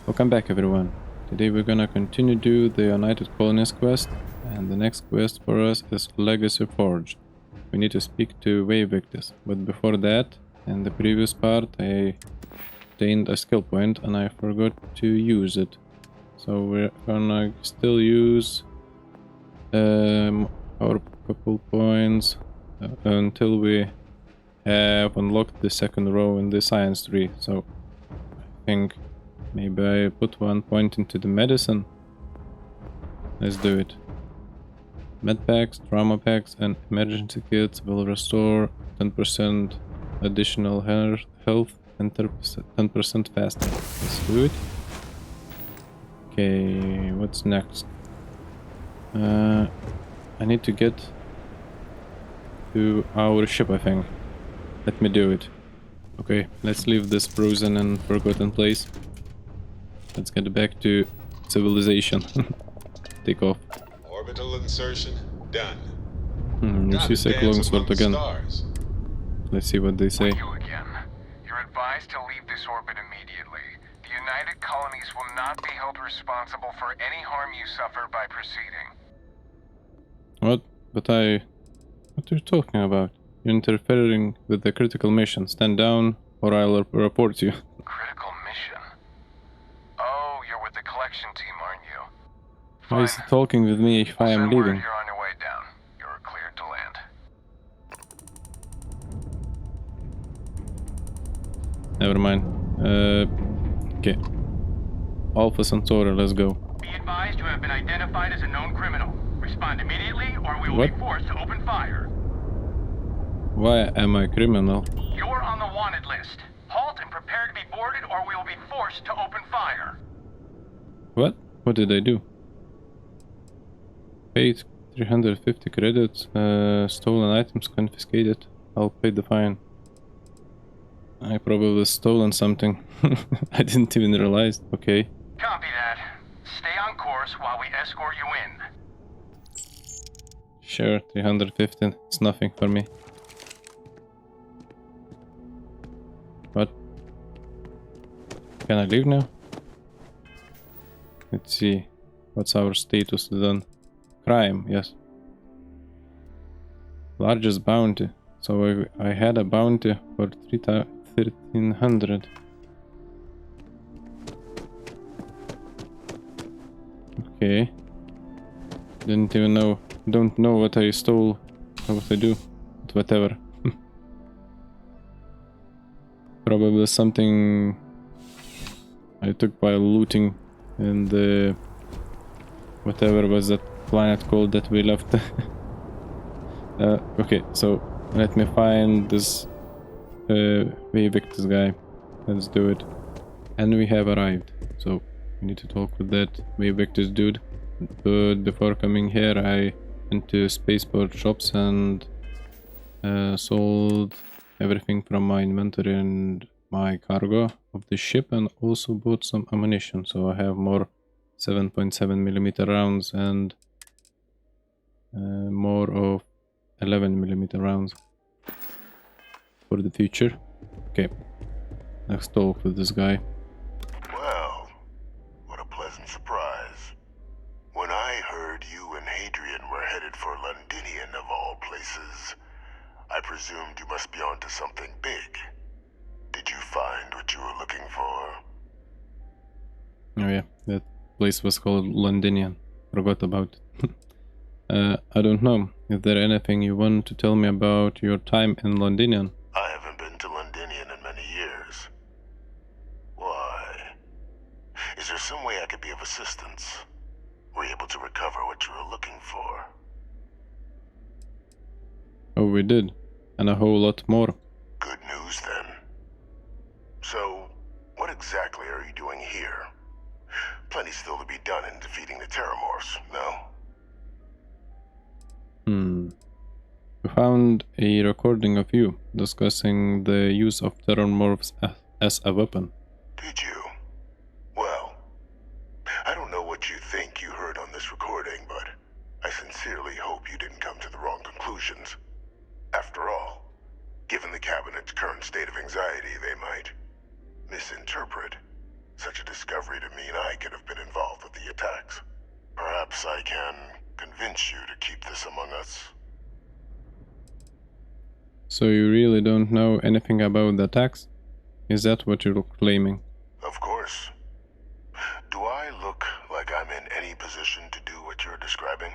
Welcome back, everyone. Today we're gonna continue do the United Colonies quest, and the next quest for us is Legacy Forge. We need to speak to Victus, but before that, in the previous part, I obtained a skill point and I forgot to use it. So we're gonna still use our couple points until we have unlocked the second row in the science tree. So I think maybe I put 1 point into the medicine. Let's do it. Med packs, trauma packs, and emergency kits will restore 10% additional health and 10% faster. Let's do it. Okay, what's next? I need to get to our ship, I think. Let me do it. Okay, let's leave this frozen and forgotten place. Let's get back to civilization. Take off. Orbital insertion done. You see sick longsword again. Stars. Let's see what they say. You again. You're advised to leave this orbit immediately. The United Colonies will not be held responsible for any harm you suffer by proceeding. What? But what are you talking about? You're interfering with the critical mission. Stand down or I'll report you. Critical mission? Oh, you're with the collection team, aren't you? Why is he talking with me if I am leaving? You're on your way down. You're cleared to land. Never mind. Okay. Alpha Centauri, let's go. Be advised you have been identified as a known criminal. Respond immediately or we will What? be forced to open fire. Why am I criminal? You're on the wanted list. Halt and prepare to be boarded or we will be forced to open fire. What? What did I do? Paid 350 credits, stolen items confiscated. I'll pay the fine. I probably stolen something. I didn't even realize. Okay. Copy that. Stay on course while we escort you in. Sure, 315. It's nothing for me. What? Can I leave now? Let's see. What's our status then? Crime, yes. Largest bounty. So I had a bounty for 1300. Okay. Didn't even know. Don't know what I stole or what I do. But whatever. Probably something I took while looting in the whatever was that planet called that we left. Okay, so let me find this Victus guy. Let's do it. And we have arrived. So we need to talk with that Victus dude. But before coming here, I went to spaceport shops and sold everything from my inventory and my cargo of the ship, and also bought some ammunition. So I have more 7.7mm rounds and more of 11mm rounds for the future. Okay, let's talk with this guy. Well, what a pleasant surprise. When I heard you and Hadrian were headed for Londinian of all places, I presumed you must be onto something big. Did you find what you were looking for? Oh yeah, that place was called Londinian. Forgot about it. I don't know. Is there anything you want to tell me about your time in Londinian? I haven't been to Londinian in many years. Why? Is there some way I could be of assistance? Were you able to recover what you were looking for? Oh, we did. And a whole lot more. Good news then. So, what exactly are you doing here? Plenty still to be done in defeating the Terramorphs, no? We found a recording of you discussing the use of Terramorphs as a weapon. Did you? Well, I don't know what you think you heard on this recording, but I sincerely hope you didn't come to the wrong conclusions. After all, given the Cabinet's current state of anxiety, they might misinterpret. such a discovery to mean I could have been involved with the attacks. Perhaps I can convince you to keep this among us. So you really don't know anything about the attacks? Is that what you're claiming? Of course. Do I look like I'm in any position to do what you're describing?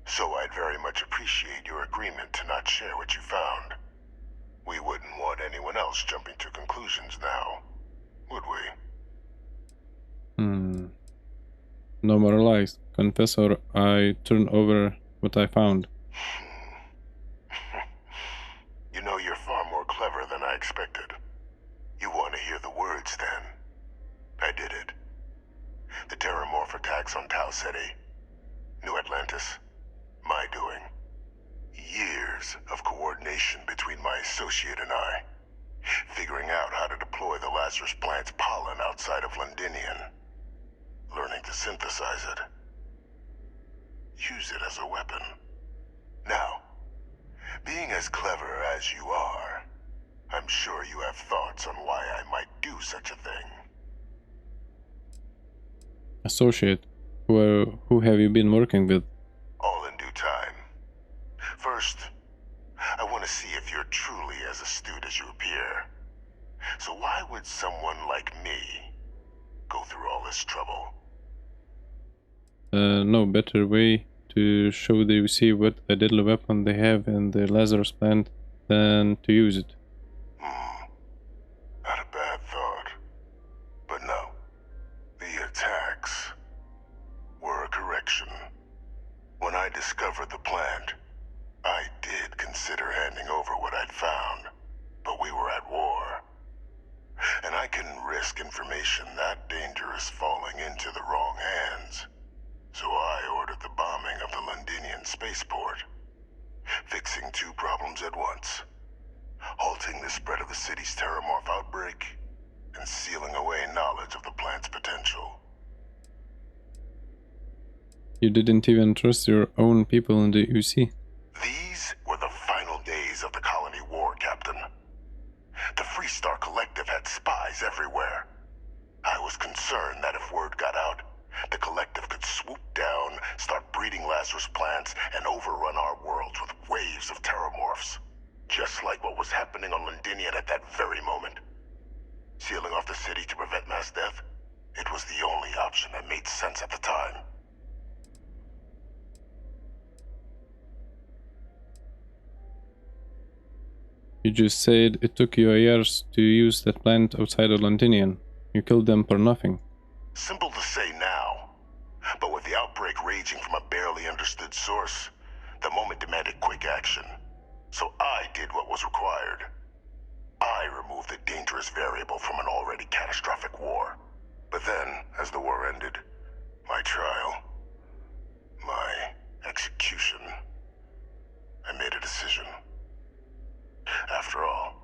So I'd very much appreciate your agreement to not share what you found. We wouldn't want anyone else jumping to conclusions now, would we? No more lies. Confess or I turn over what I found. You know, you're far more clever than I expected. You want to hear the words, then? I did it. The Terramorph attacks on Tau City. New Atlantis. My doing. Years of coordination between my associate and I. Figuring out how to deploy the Lazarus plant's pollen outside of Londinian. Learning to synthesize it. Use it as a weapon. Now, being as clever as you are, I'm sure you have thoughts on why I might do such a thing. Associate, who have you been working with? All in due time. First, I want to see if you're truly as astute as you appear. So why would someone like me go through all this trouble? No better way to show the UC what a deadly weapon they have in the Lazarus plant than to use it. Not a bad thought. But no. The attacks were a correction. When I discovered the plant, I did consider handing over what I'd found, but we were at war. And I couldn't risk information that dangerous falling into the wrong hands. So I ordered the bombing of the Londinian spaceport, fixing two problems at once. Halting the spread of the city's Terramorph outbreak, and sealing away knowledge of the plant's potential. You didn't even trust your own people in the UC. These were the final days of the colony war, Captain. The Freestar Collective had spies everywhere. I was concerned that if word got out, the Collective could swoop down, start breeding Lazarus plants, and overrun our worlds with waves of Terramorphs. Just like what was happening on Londinian at that very moment. Sealing off the city to prevent mass death, it was the only option that made sense at the time. You just said it took you years to use that plant outside of Londinian. You killed them for nothing. Simple to say now, but with the outbreak raging from a barely understood source, the moment demanded quick action. So I did what was required. I removed the dangerous variable from an already catastrophic war. But then, as the war ended, my trial, my execution, I made a decision. After all,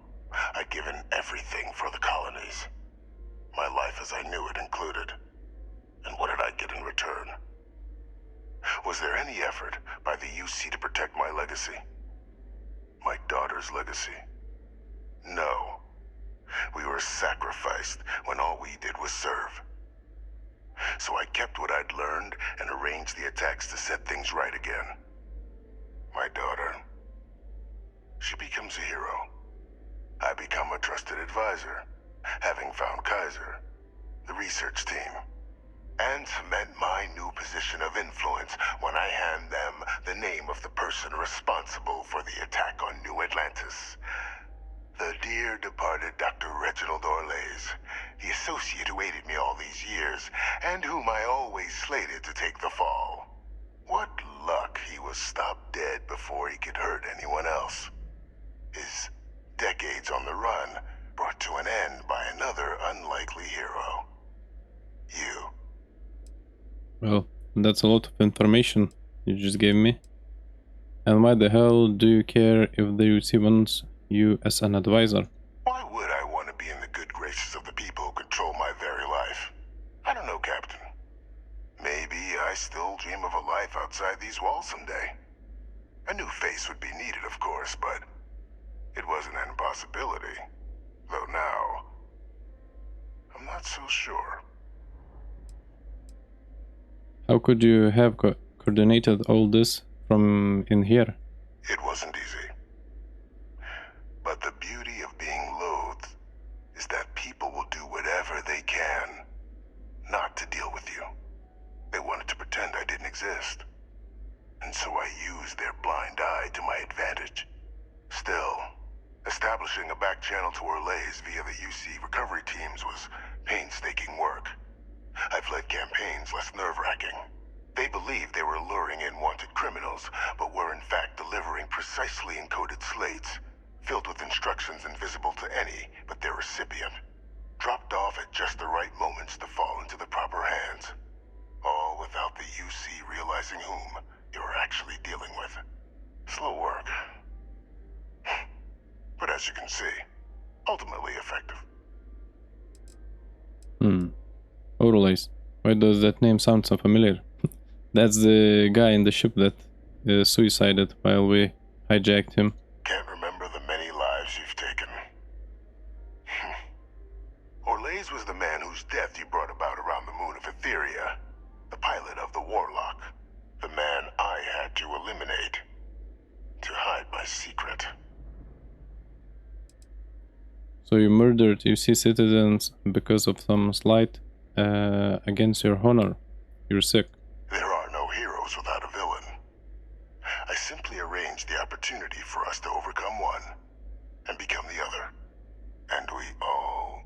I'd given everything for the colonies. My life as I knew it included. And what did I get in return? Was there any effort by the UC to protect my legacy? My daughter's legacy? No. We were sacrificed when all we did was serve. So I kept what I'd learned and arranged the attacks to set things right again. My daughter, she becomes a hero. I become a trusted advisor, having found Kaiser, the research team, and cement my new position of influence when I hand them the name of the person responsible for the attack on New Atlantis. The dear departed Dr. Reginald Orlays, the associate who aided me all these years, and whom I always slated to take the fall. What luck he was stopped dead before he could hurt anyone else. His decades on the run brought to an end by another unlikely hero. You. Well, that's a lot of information you just gave me. And why the hell do you care if the UC wants you as an advisor? Why would I want to be in the good graces of the people who control my very life? I don't know, Captain. Maybe I still dream of a life outside these walls someday. A new face would be needed, of course, but it wasn't an impossibility. Though now, I'm not so sure. How could you have coordinated all this from in here? It wasn't easy. But the beauty of being loathed is that people will do whatever they can not to deal with you. They wanted to pretend I didn't exist. And so I used their blind eye to my advantage. Still, establishing a back channel to Orlays via the UC recovery teams was painstaking work. I've led campaigns less nerve-wracking. They believed they were luring in wanted criminals, but were in fact delivering precisely encoded slates, filled with instructions invisible to any but their recipient, dropped off at just the right moments to fall into the proper hands. All without the UC realizing whom you were actually dealing with. Slow work. But as you can see, ultimately effective. Orlays. Why does that name sound so familiar? That's the guy in the ship that suicided while we hijacked him. Can't remember the many lives you've taken. Orlays was the man whose death you brought about around the moon of Etheria. The pilot of the Warlock. The man I had to eliminate. To hide my secret. So you murdered UC citizens because of some slight against your honor. You're sick. There are no heroes without a villain. I simply arranged the opportunity for us to overcome one and become the other. And we all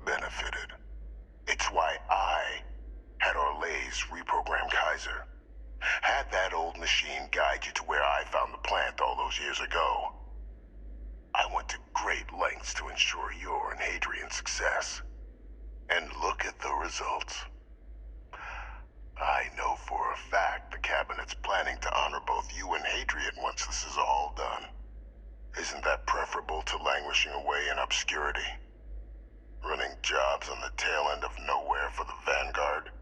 benefited. It's why I had Orlays reprogram Kaiser. Had that old machine guide you to where I found the plant all those years ago. I went to great lengths to ensure your and Hadrian's success. And look at the results. I know for a fact the Cabinet's planning to honor both you and Hadrian once this is all done. Isn't that preferable to languishing away in obscurity? Running jobs on the tail end of nowhere for the Vanguard?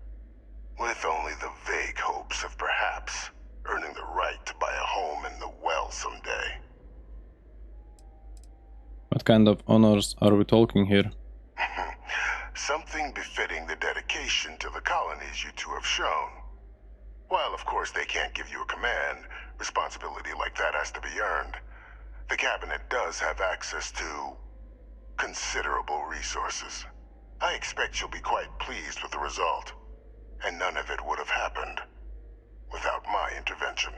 With only the vague hopes of perhaps earning the right to buy a home in the well someday. What kind of honors are we talking here? Something befitting the dedication to the colonies you two have shown. While of course they can't give you a command, responsibility like that has to be earned. The Cabinet does have access to considerable resources. I expect you'll be quite pleased with the result. And none of it would have happened without my intervention.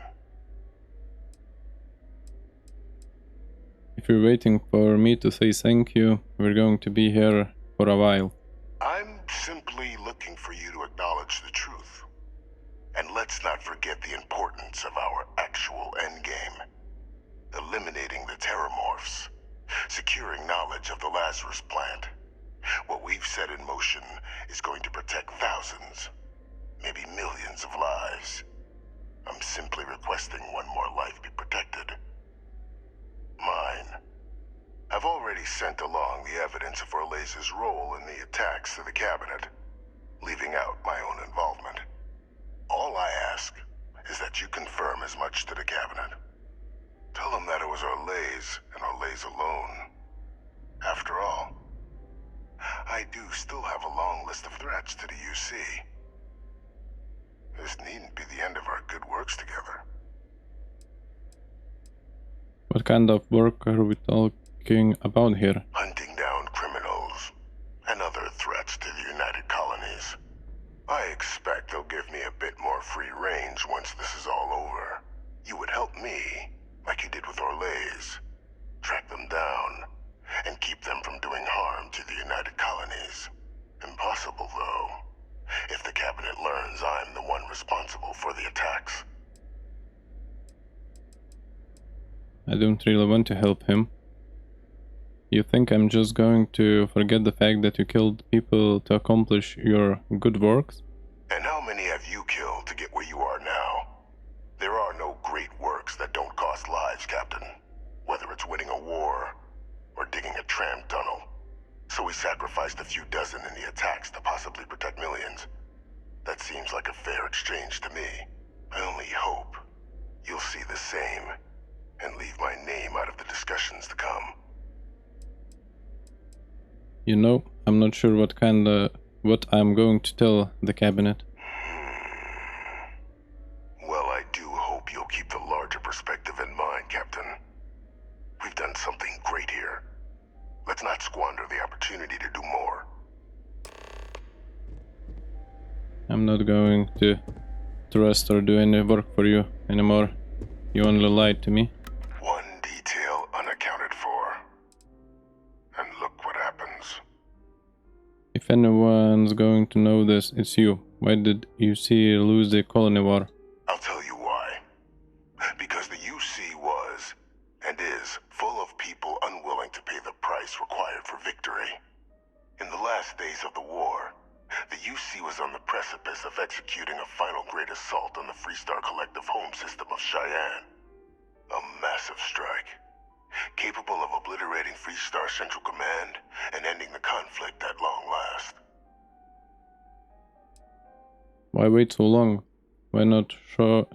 If you're waiting for me to say thank you, we're going to be here for a while. I'm simply looking for you to acknowledge the truth. And let's not forget the importance of our actual endgame. Eliminating the Terramorphs. Securing knowledge of the Lazarus plant. What we've set in motion is going to protect thousands, maybe millions of lives. I'm simply requesting one more life be protected. Mine. I've already sent along the evidence of Orlays' role in the attacks to the Cabinet, leaving out my own involvement. All I ask is that you confirm as much to the Cabinet. Tell them that it was Orlays and Orlays alone. After all, I do still have a long list of threats to the UC. This needn't be the end of our good works together. What kind of work are we talking about here? Hunting down criminals and other threats to the United Colonies. I expect they'll give me a bit more free range once this is all over. You would help me, like you did with Orlays. Track them down and keep them from doing harm to the United Colonies. Impossible, though, if the Cabinet learns I'm the one responsible for the attacks. I don't really want to help him. You think I'm just going to forget the fact that you killed people to accomplish your good works? And how many have you killed to get where you are now? There are no great works that don't cost lives, Captain. Whether it's winning a war or digging a tram tunnel. So we sacrificed a few dozen in the attacks to possibly protect millions. That seems like a fair exchange to me. I only hope you'll see the same and leave my name out of the discussions to come. You know, I'm not sure what I'm going to tell the cabinet. Well, I do hope you'll keep the larger perspective in mind, Captain. We've done something great here. Let's not squander the opportunity to do more. I'm not going to trust or do any work for you anymore. You only lied to me. One detail unaccounted for. And look what happens. If anyone's going to know this, it's you. Why did UC lose the colony war? I'll tell you why. Because the UC was, and is, full of people unwilling to pay the price required for victory. In the last days of the war, the UC was on the precipice of executing a final great assault on the Freestar Collective home system of Cheyenne. A massive strike, capable of obliterating Freestar Central Command and ending the conflict at long last. Why wait so long? Why not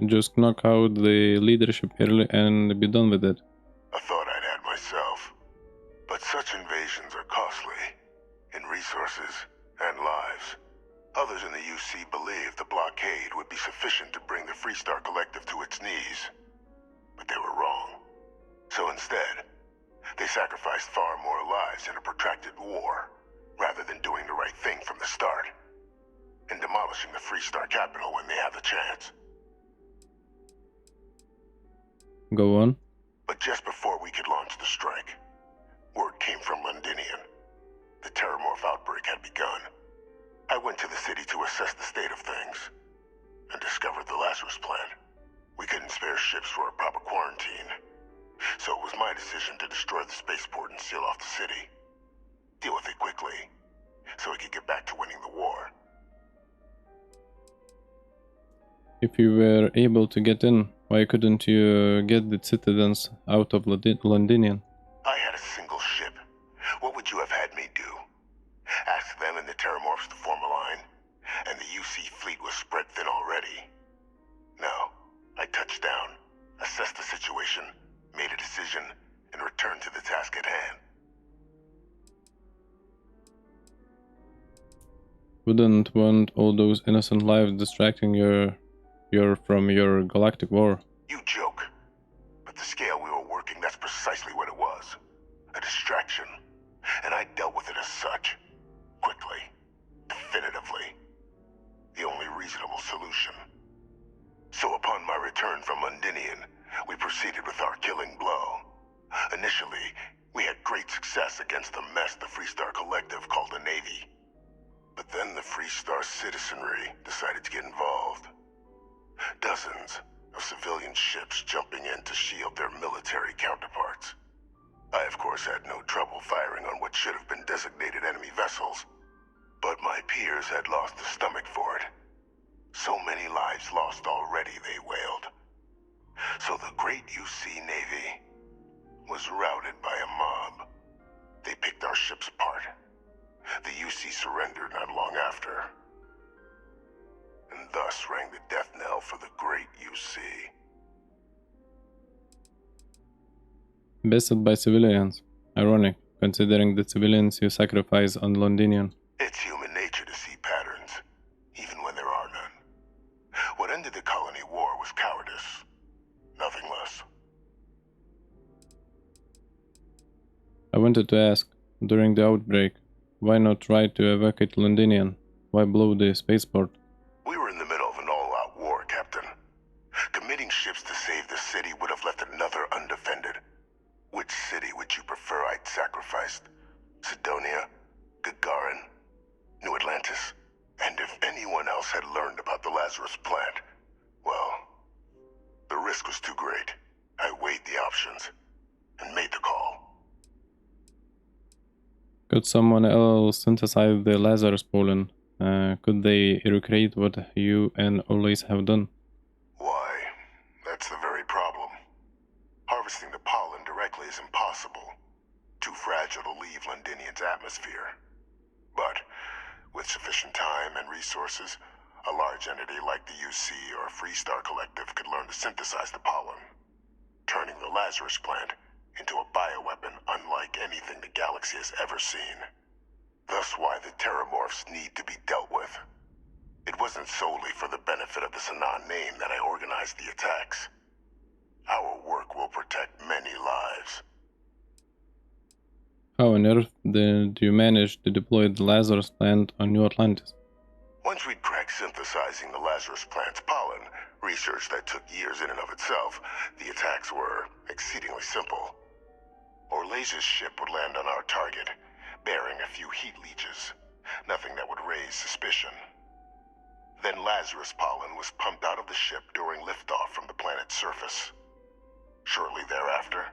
just knock out the leadership early and be done with it? I thought I'd had myself. But such invasions are costly, in resources and lives. Others in the UC believed the blockade would be sufficient to bring the Freestar Collective to its knees. But they were wrong. So instead, they sacrificed far more lives in a protracted war, rather than doing the right thing from the start, and demolishing the Freestar capital when they have the chance. Go on. But just before we could launch the strike, word came from Londinian. The Terramorph outbreak had begun. I went to the city to assess the state of things, and discovered the Lazarus plant. We couldn't spare ships for a proper quarantine, so it was my decision to destroy the spaceport and seal off the city. Deal with it quickly, so we could get back to winning the war. If you were able to get in, why couldn't you get the citizens out of Londinian? I had a single ship. What would you have had me do? Ask them and the Terramorphs to form a line, and the UC fleet was spread thin already. No, I touched down, assessed the situation, made a decision, and returned to the task at hand. Wouldn't want all those innocent lives distracting from your galactic war. You joke. But the scale we were working, that's precisely what it was. A distraction. And I dealt with it as such. Quickly. Definitively. The only reasonable solution. So upon my return from Londinian, we proceeded with our killing blow. Initially, we had great success against the mess the Freestar Collective called a Navy. But then the Freestar citizenry decided to get involved. Dozens of civilian ships jumping in to shield their military counterparts. I, of course, had no trouble firing on what should have been designated enemy vessels. But my peers had lost the stomach for it. So many lives lost already, they wailed. So the great UC Navy was routed by a mob. They picked our ships apart. The UC surrendered not long after. And thus rang the death knell for the great UC. Bested by civilians. Ironic, considering the civilians you sacrifice on Londinian. It's human nature to see patterns, even when there are none. What ended the colony war was cowardice. Nothing less. I wanted to ask, during the outbreak, why not try to evacuate Londinian? Why blow the spaceport? We were in the middle of an all-out war, Captain. Committing ships to save the city would have left another undefended. Which city would you prefer I'd sacrificed? Sidonia? Gagarin? New Atlantis? And if anyone else had learned about the Lazarus plant, well, the risk was too great. I weighed the options and made the call. Could someone else synthesize the Lazarus pollen? Could they recreate what you and Oles have done? Why, that's the very problem. Harvesting the pollen directly is impossible. Too fragile to leave Londinian's atmosphere. But, with sufficient time and resources, a large entity like the UC or Freestar Collective could learn to synthesize the pollen, turning the Lazarus plant into a bioweapon unlike anything the galaxy has ever seen. Thus why the Terramorphs need to be dealt with. It wasn't solely for the benefit of the Sanan name that I organized the attacks. Our work will protect many lives. How on earth did you manage to deploy the Lazarus plant on New Atlantis? Once we'd cracked synthesizing the Lazarus plant's pollen, research that took years in and of itself, the attacks were exceedingly simple. Orlage's ship would land on our target, bearing a few heat leeches. Nothing that would raise suspicion. Then Lazarus pollen was pumped out of the ship during liftoff from the planet's surface. Shortly thereafter,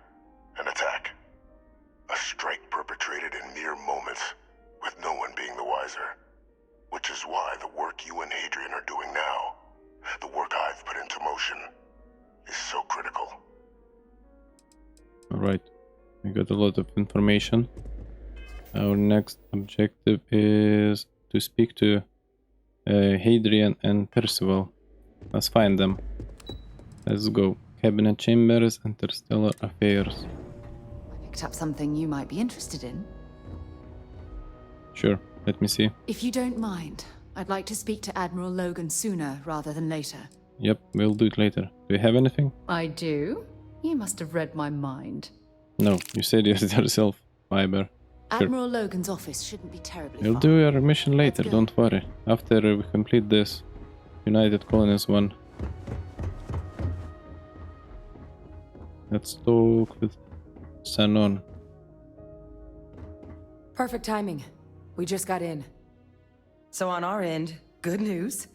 an attack. A strike perpetrated in mere moments, with no one being the wiser. Which is why the work you and Hadrian are doing now, the work I've put into motion, is so critical. Alright, we got a lot of information. Our next objective is to speak to Hadrian and Percival. Let's find them. Let's go. Cabinet Chambers, Interstellar Affairs. I picked up something you might be interested in. Sure, let me see. If you don't mind, I'd like to speak to Admiral Logan sooner rather than later. Yep, we'll do it later. Do you have anything? I do? You must have read my mind. No, you said it yourself, Fiber. Sure. Admiral Logan's office shouldn't be terribly We'll far. do our mission later, Let's go. don't worry. After we complete this United Colonies one. Let's talk with Sanon. Perfect timing. We just got in. So on our end, good news.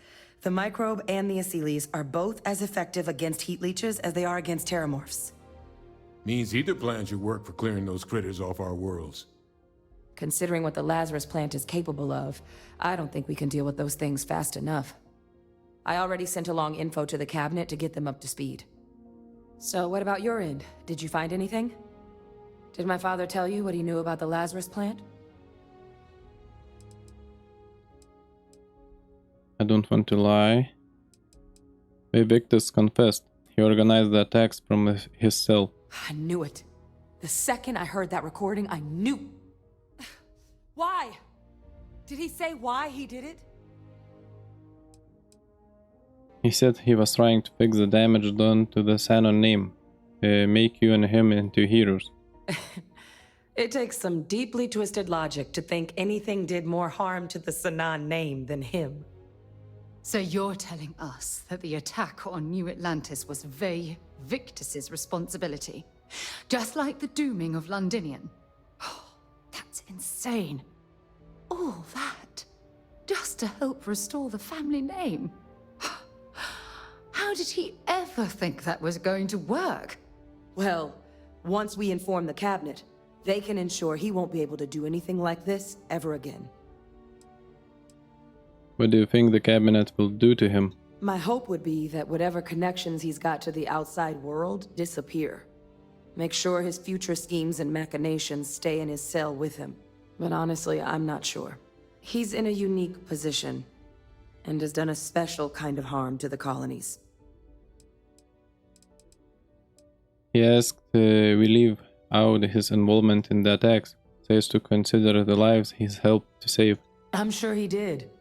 The microbe and the Asylees are both as effective against heat leeches as they are against terramorphs. Means either plan should work for clearing those critters off our worlds. Considering what the Lazarus plant is capable of, I don't think we can deal with those things fast enough. I already sent along info to the cabinet to get them up to speed. So what about your end? Did you find anything? Did my father tell you what he knew about the Lazarus plant? I don't want to lie. Victus confessed. He organized the attacks from his cell. I knew it. The second I heard that recording, I knew. Why? Did he say why he did it? He said he was trying to fix the damage done to the Sanon name. Make you and him into heroes. It takes some deeply twisted logic to think anything did more harm to the Sanan name than him. So you're telling us that the attack on New Atlantis was Victus's responsibility? Just like the dooming of Londinian? Oh, that's insane. All that, just to help restore the family name. How did he ever think that was going to work? Well, once we inform the cabinet, they can ensure he won't be able to do anything like this ever again. What do you think the cabinet will do to him? My hope would be that whatever connections he's got to the outside world disappear. Make sure his future schemes and machinations stay in his cell with him. But honestly, I'm not sure. He's in a unique position, and has done a special kind of harm to the colonies. He asked we leave out his involvement in the attacks. Says to consider the lives he's helped to save. I'm sure he did.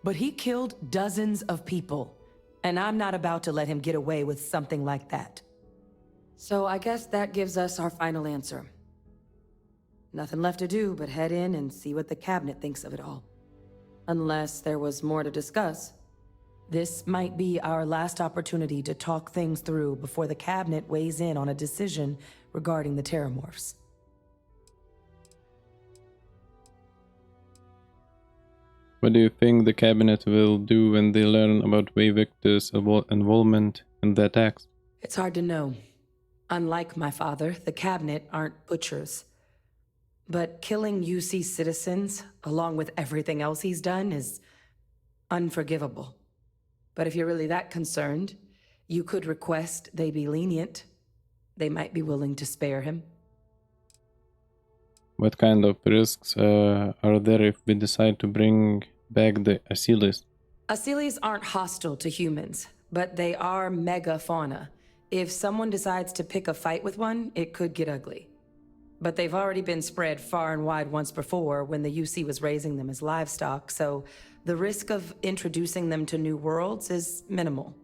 But he killed dozens of people, and I'm not about to let him get away with something like that. So I guess that gives us our final answer. Nothing left to do but head in and see what the cabinet thinks of it all. Unless there was more to discuss. This might be our last opportunity to talk things through before the cabinet weighs in on a decision regarding the terramorphs. What do you think the cabinet will do when they learn about Victus' involvement in the attacks? It's hard to know. Unlike my father, the cabinet aren't butchers. But killing UC citizens, along with everything else he's done, is unforgivable. But if you're really that concerned, you could request they be lenient. They might be willing to spare him. What kind of risks are there if we decide to bring back the Asylees? Asylees aren't hostile to humans, but they are megafauna. If someone decides to pick a fight with one, it could get ugly. But they've already been spread far and wide once before when the UC was raising them as livestock, so the risk of introducing them to new worlds is minimal.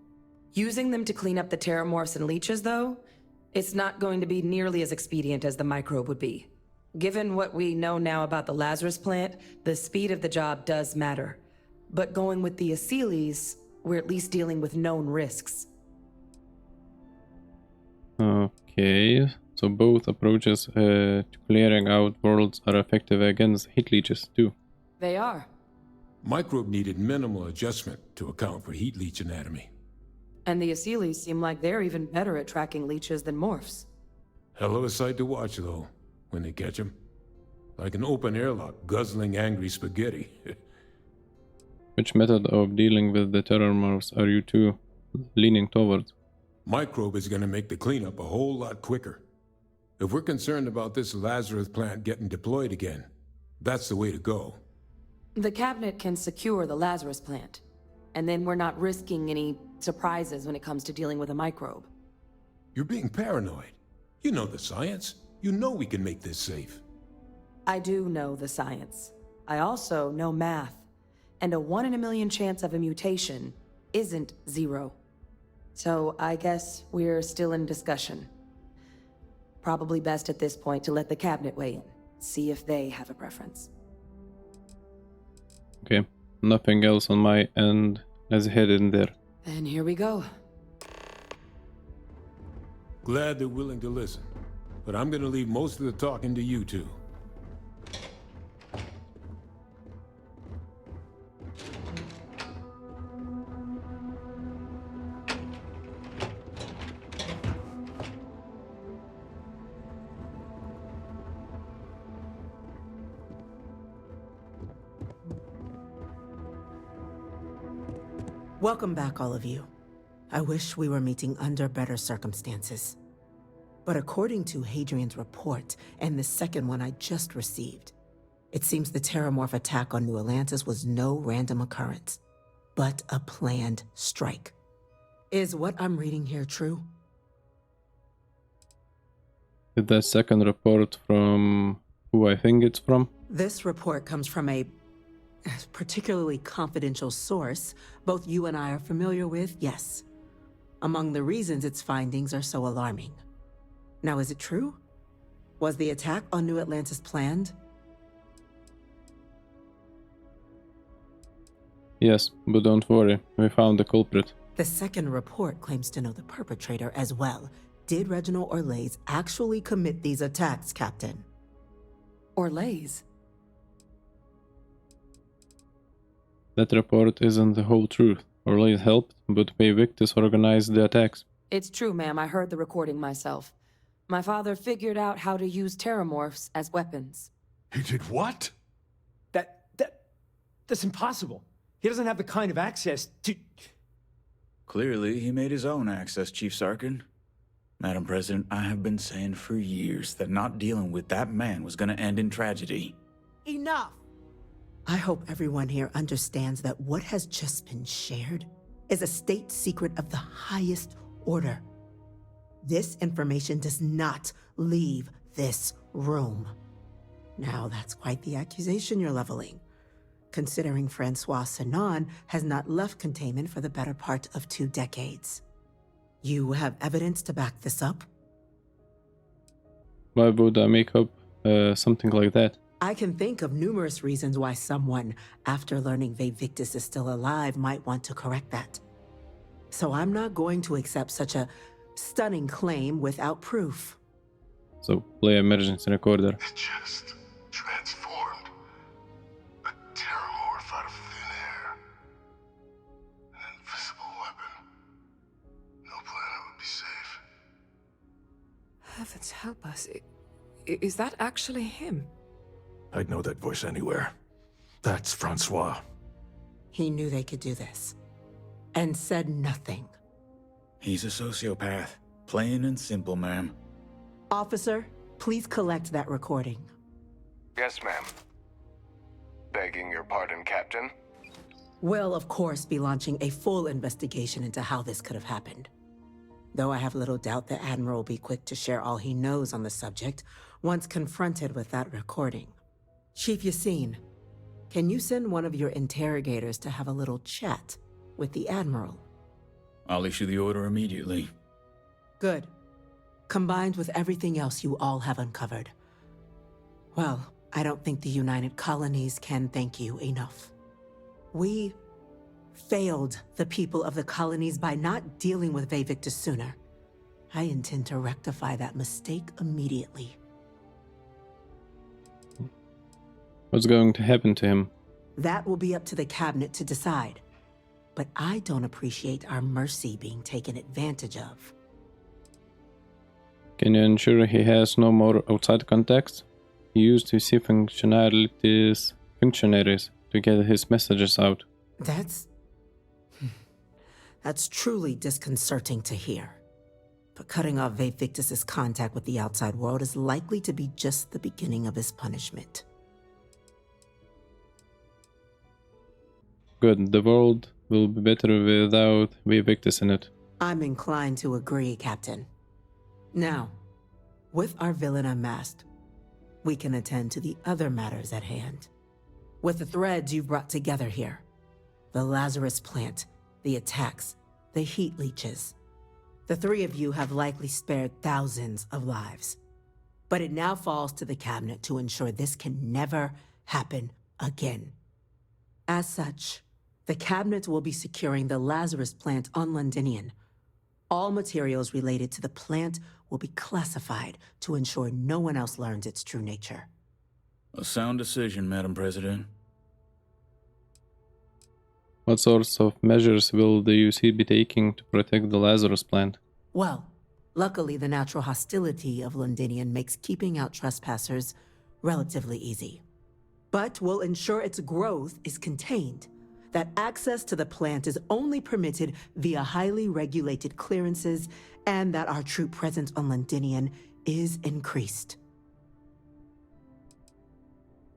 Using them to clean up the terramorphs and leeches, though, it's not going to be nearly as expedient as the microbe would be. Given what we know now about the Lazarus plant, the speed of the job does matter. But going with the Asylees, we're at least dealing with known risks. Okay, so both approaches to clearing out worlds are effective against heat leeches too. They are. Microbe needed minimal adjustment to account for heat leech anatomy. And the Asylees seem like they're even better at tracking leeches than morphs. Hell of a sight to watch, though, when they catch them. Like an open airlock guzzling angry spaghetti. Which method of dealing with the terramorphs are you two leaning towards? Microbe is gonna make the cleanup a whole lot quicker. If we're concerned about this Lazarus plant getting deployed again, that's the way to go. The cabinet can secure the Lazarus plant, and then we're not risking any surprises when it comes to dealing with a microbe. You're being paranoid. You know the science. You know we can make this safe. I do know the science. I also know math. And a 1 in a million chance of a mutation isn't 0. So I guess we're still in discussion. Probably best at this point to let the cabinet weigh in, see if they have a preference. Okay, nothing else on my end. Let's head in there. And here we go. Glad they're willing to listen. But I'm gonna leave most of the talking to you two. Welcome back, all of you. I wish we were meeting under better circumstances. But according to Hadrian's report, and the second one I just received, it seems the Terramorph attack on New Atlantis was no random occurrence, but a planned strike. Is what I'm reading here true? Did that second report from who I think it's from? This report comes from a particularly confidential source both you and I are familiar with, yes. Among the reasons its findings are so alarming. Now, is it true? Was the attack on New Atlantis planned? Yes, but don't worry, we found the culprit. The second report claims to know the perpetrator as well. Did Reginald Orlays actually commit these attacks, Captain? Orlays? That report isn't the whole truth. Orlays helped, but Victus organized the attacks. It's true, ma'am. I heard the recording myself. My father figured out how to use terramorphs as weapons. He did what? That's impossible. He doesn't have the kind of access to... Clearly, he made his own access, Chief Sarkin. Madam President, I have been saying for years that not dealing with that man was gonna end in tragedy. Enough! I hope everyone here understands that what has just been shared is a state secret of the highest order. This information does not leave this room. Now, that's quite the accusation you're leveling, considering Francois Sanon has not left containment for the better part of 2 decades. You have evidence to back this up? Why would I make up something like that? I can think of numerous reasons why someone, after learning Victus is still alive, might want to correct that. So I'm not going to accept such a stunning claim without proof. So, play emergency recorder. It just transformed. A terramorph out of thin air. An invisible weapon. No planet would be safe. Heavens help us. Is that actually him? I'd know that voice anywhere. That's Francois. He knew they could do this, and said nothing. He's a sociopath. Plain and simple, ma'am. Officer, please collect that recording. Yes, ma'am. Begging your pardon, Captain. We'll, of course, be launching a full investigation into how this could have happened. though I have little doubt the Admiral will be quick to share all he knows on the subject once confronted with that recording. Chief Yassine, can you send one of your interrogators to have a little chat with the Admiral? I'll issue the order immediately. Good. Combined with everything else you all have uncovered. Well, I don't think the United Colonies can thank you enough. We failed the people of the colonies by not dealing with Victus sooner. I intend to rectify that mistake immediately. What's going to happen to him? That will be up to the cabinet to decide. But I don't appreciate our mercy being taken advantage of. Can you ensure he has no more outside contacts? He used to see functionaries to get his messages out. That's truly disconcerting to hear. But cutting off Victus's contact with the outside world is likely to be just the beginning of his punishment. Good, the world will be better without Victus in it. I'm inclined to agree, Captain. Now, with our villain unmasked, we can attend to the other matters at hand. With the threads you've brought together here, the Lazarus plant, the attacks, the heat leeches, the three of you have likely spared thousands of lives. But it now falls to the cabinet to ensure this can never happen again. As such, the cabinet will be securing the Lazarus plant on Londinian. All materials related to the plant will be classified to ensure no one else learns its true nature. A sound decision, Madam President. What sorts of measures will the UC be taking to protect the Lazarus plant? Well, luckily the natural hostility of Londinian makes keeping out trespassers relatively easy. But we'll ensure its growth is contained, that access to the plant is only permitted via highly regulated clearances, and that our troop presence on Londinian is increased.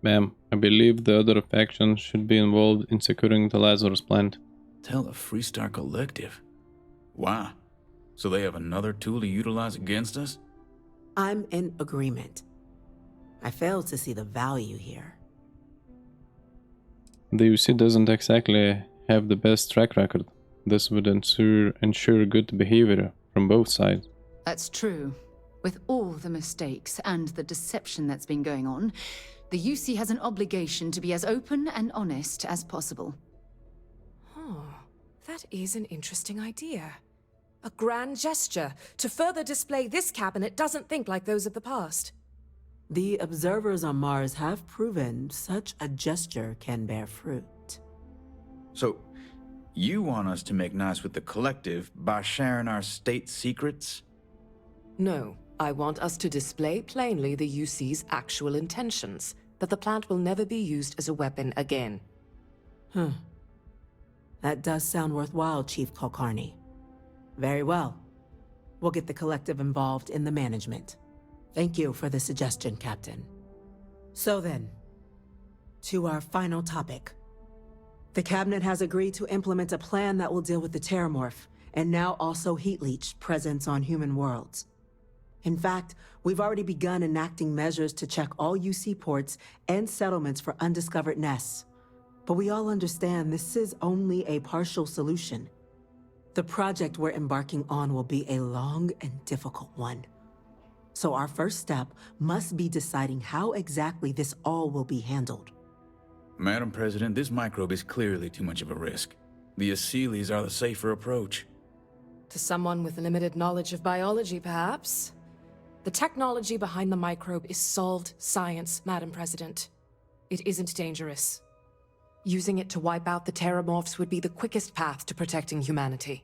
Ma'am, I believe the other factions should be involved in securing the Lazarus plant. Tell the Freestar Collective. Wow. So they have another tool to utilize against us? I'm in agreement. I fail to see the value here. The UC doesn't exactly have the best track record. This would ensure good behavior from both sides. That's true. With all the mistakes and the deception that's been going on, the UC has an obligation to be as open and honest as possible. Oh, that is an interesting idea. A grand gesture to further display this cabinet doesn't think like those of the past. The observers on Mars have proven such a gesture can bear fruit. So, you want us to make nice with the Collective by sharing our state secrets? No, I want us to display plainly the UC's actual intentions, that the plant will never be used as a weapon again. That does sound worthwhile, Chief Kulkarni. Very well. We'll get the Collective involved in the management. Thank you for the suggestion, Captain. So then, to our final topic. The Cabinet has agreed to implement a plan that will deal with the Terramorph, and now also Heat Leech presence on human worlds. In fact, we've already begun enacting measures to check all UC ports and settlements for undiscovered nests. But we all understand this is only a partial solution. The project we're embarking on will be a long and difficult one. So our first step must be deciding how exactly this all will be handled. Madam President, this microbe is clearly too much of a risk. The Aseles are the safer approach. To someone with limited knowledge of biology, perhaps. The technology behind the microbe is solved science, Madam President. It isn't dangerous. Using it to wipe out the Terramorphs would be the quickest path to protecting humanity.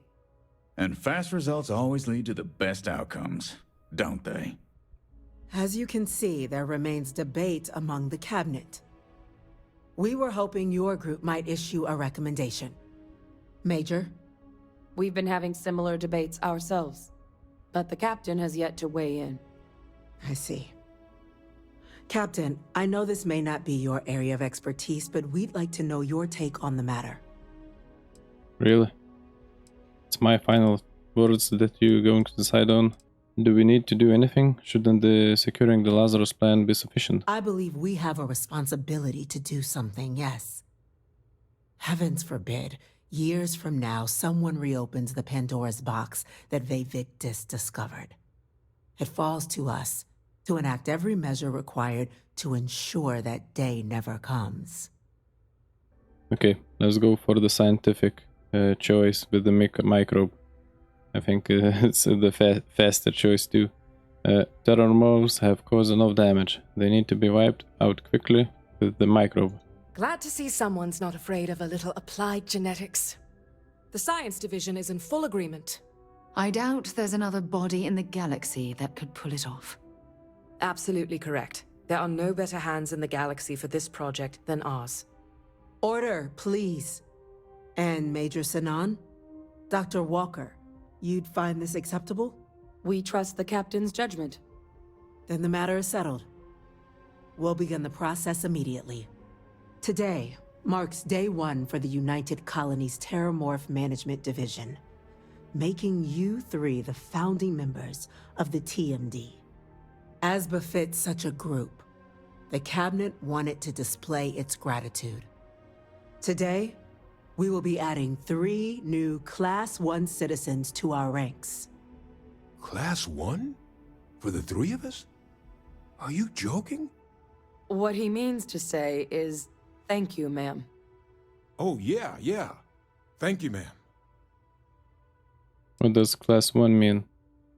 And fast results always lead to the best outcomes, don't they? As you can see, there remains debate among the Cabinet. We were hoping your group might issue a recommendation. Major? We've been having similar debates ourselves, but the Captain has yet to weigh in. I see. Captain, I know this may not be your area of expertise, but we'd like to know your take on the matter. Really? It's my final words that you're going to decide on. Do we need to do anything? Shouldn't the securing the Lazarus plan be sufficient? I believe we have a responsibility to do something, yes. Heavens forbid, years from now, someone reopens the Pandora's box that Victis discovered. It falls to us to enact every measure required to ensure that day never comes. Okay, let's go for the scientific choice with the microbe. I think it's the faster choice too. Terror morphs have caused enough damage. They need to be wiped out quickly with the microbe. Glad to see someone's not afraid of a little applied genetics. The science division is in full agreement. I doubt there's another body in the galaxy that could pull it off. Absolutely correct. There are no better hands in the galaxy for this project than ours. Order, please. And Major Sinan? Dr. Walker, you'd find this acceptable? We trust the captain's judgment. Then the matter is settled. We'll begin the process immediately. Today marks day 1 for the United Colonies Terramorph Management Division, making you 3 the founding members of the TMD. As befits such a group, the Cabinet wanted to display its gratitude. Today, we will be adding 3 new Class 1 citizens to our ranks. Class 1? For the 3 of us? Are you joking? What he means to say is, thank you, ma'am. Oh, yeah. Thank you, ma'am. What does Class 1 mean?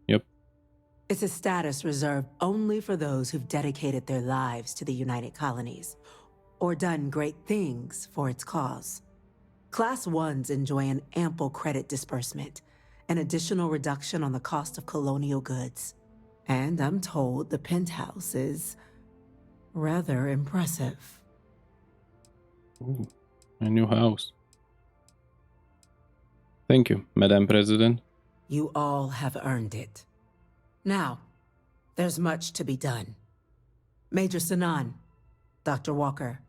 Yep. It's a status reserved only for those who've dedicated their lives to the United Colonies, or done great things for its cause. Class 1s enjoy an ample credit disbursement, an additional reduction on the cost of colonial goods. And I'm told the Penthouse is rather impressive. Ooh, a new house. Thank you, Madam President. You all have earned it. Now, there's much to be done. Major Sinan, Dr. Walker,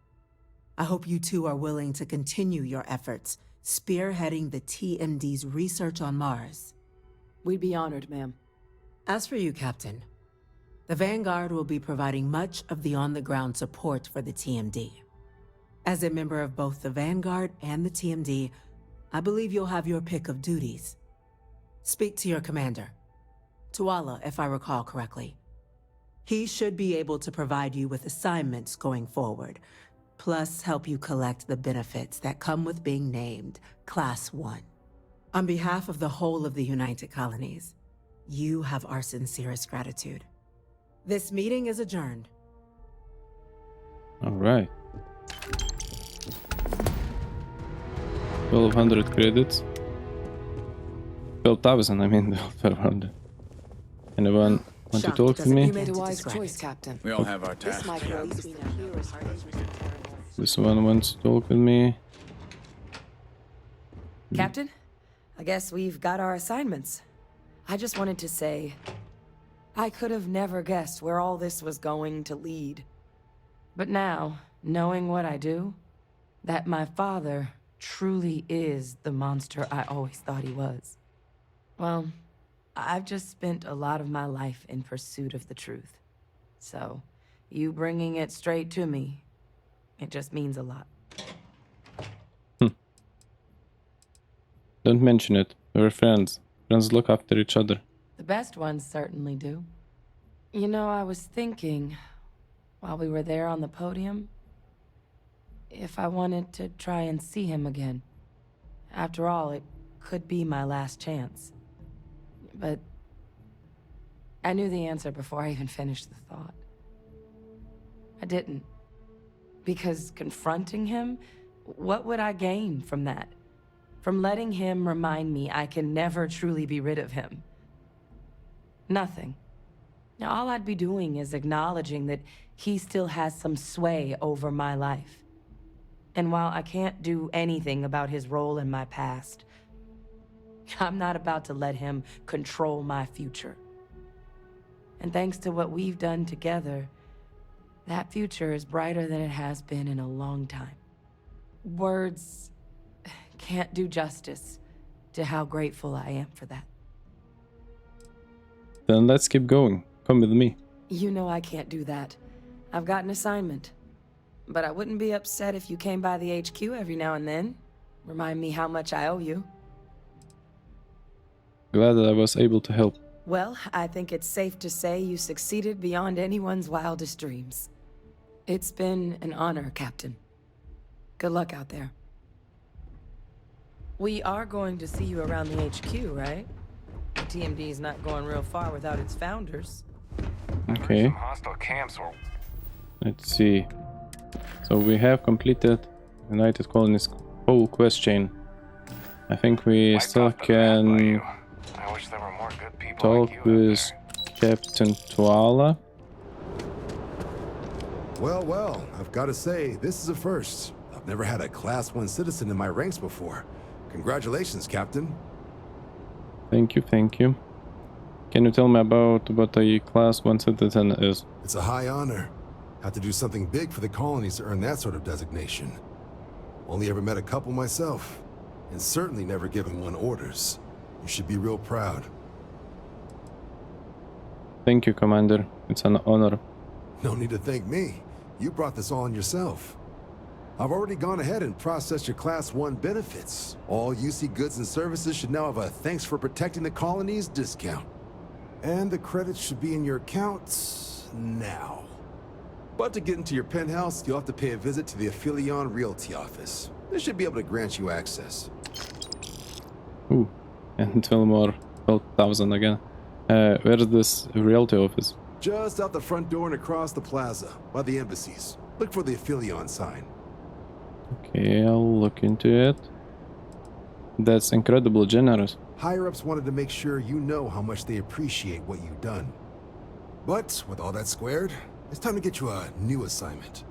I hope you two are willing to continue your efforts spearheading the TMD's research on Mars. We'd be honored, ma'am. As for you, Captain, the Vanguard will be providing much of the on-the-ground support for the TMD. As a member of both the Vanguard and the TMD, I believe you'll have your pick of duties. Speak to your commander, Tuala, if I recall correctly. He should be able to provide you with assignments going forward, plus help you collect the benefits that come with being named Class 1. On behalf of the whole of the United Colonies, you have our sincerest gratitude. This meeting is adjourned. All right. 1200 credits. 12,000, I mean, 1200. Anyone want to talk to me? You made a wise choice, Captain. We all have our This tasks. microbe This one wants to talk with me. Captain, I guess we've got our assignments. I just wanted to say, I could have never guessed where all this was going to lead. But now, knowing what I do, that my father truly is the monster I always thought he was. Well, I've just spent a lot of my life in pursuit of the truth. So, you bringing it straight to me, it just means a lot. Don't mention it. We're friends. Friends look after each other. The best ones certainly do. You know, I was thinking, while we were there on the podium, if I wanted to try and see him again. After all, it could be my last chance. But I knew the answer before I even finished the thought. I didn't. Because confronting him, what would I gain from that? From letting him remind me I can never truly be rid of him? Nothing. Now, all I'd be doing is acknowledging that he still has some sway over my life. And while I can't do anything about his role in my past, I'm not about to let him control my future. And thanks to what we've done together, that future is brighter than it has been in a long time. Words can't do justice to how grateful I am for that. Then let's keep going. Come with me. You know I can't do that. I've got an assignment. But I wouldn't be upset if you came by the HQ every now and then. Remind me how much I owe you. Glad that I was able to help. Well, I think it's safe to say you succeeded beyond anyone's wildest dreams. It's been an honor, Captain. Good luck out there. We are going to see you around the HQ, right? TMD is not going real far without its founders. Okay. Some hostile camps were... Let's see. So we have completed United Colonies whole quest chain. I think we still can I wish there were more good people talk like you out with Captain Tuala. Well, I've got to say, this is a first. I've never had a Class 1 citizen in my ranks before. Congratulations, Captain. Thank you, thank you. Can you tell me about what a Class 1 citizen is? It's a high honor. Have to do something big for the colonies to earn that sort of designation. Only ever met a couple myself, and certainly never given one orders. You should be real proud. Thank you, Commander. It's an honor. No need to thank me. You brought this all on yourself. I've already gone ahead and processed your Class 1 benefits. All UC goods and services should now have a thanks for protecting the colonies discount. And the credits should be in your accounts now. But to get into your penthouse, you'll have to pay a visit to the Aphelion Realty office. They should be able to grant you access. Ooh, and 12,000 again. Where's this realty office? Just out the front door and across the plaza, by the embassies. Look for the Aphelion sign. Okay, I'll look into it. That's incredibly generous. Higher-ups wanted to make sure you know how much they appreciate what you've done. But with all that squared, it's time to get you a new assignment.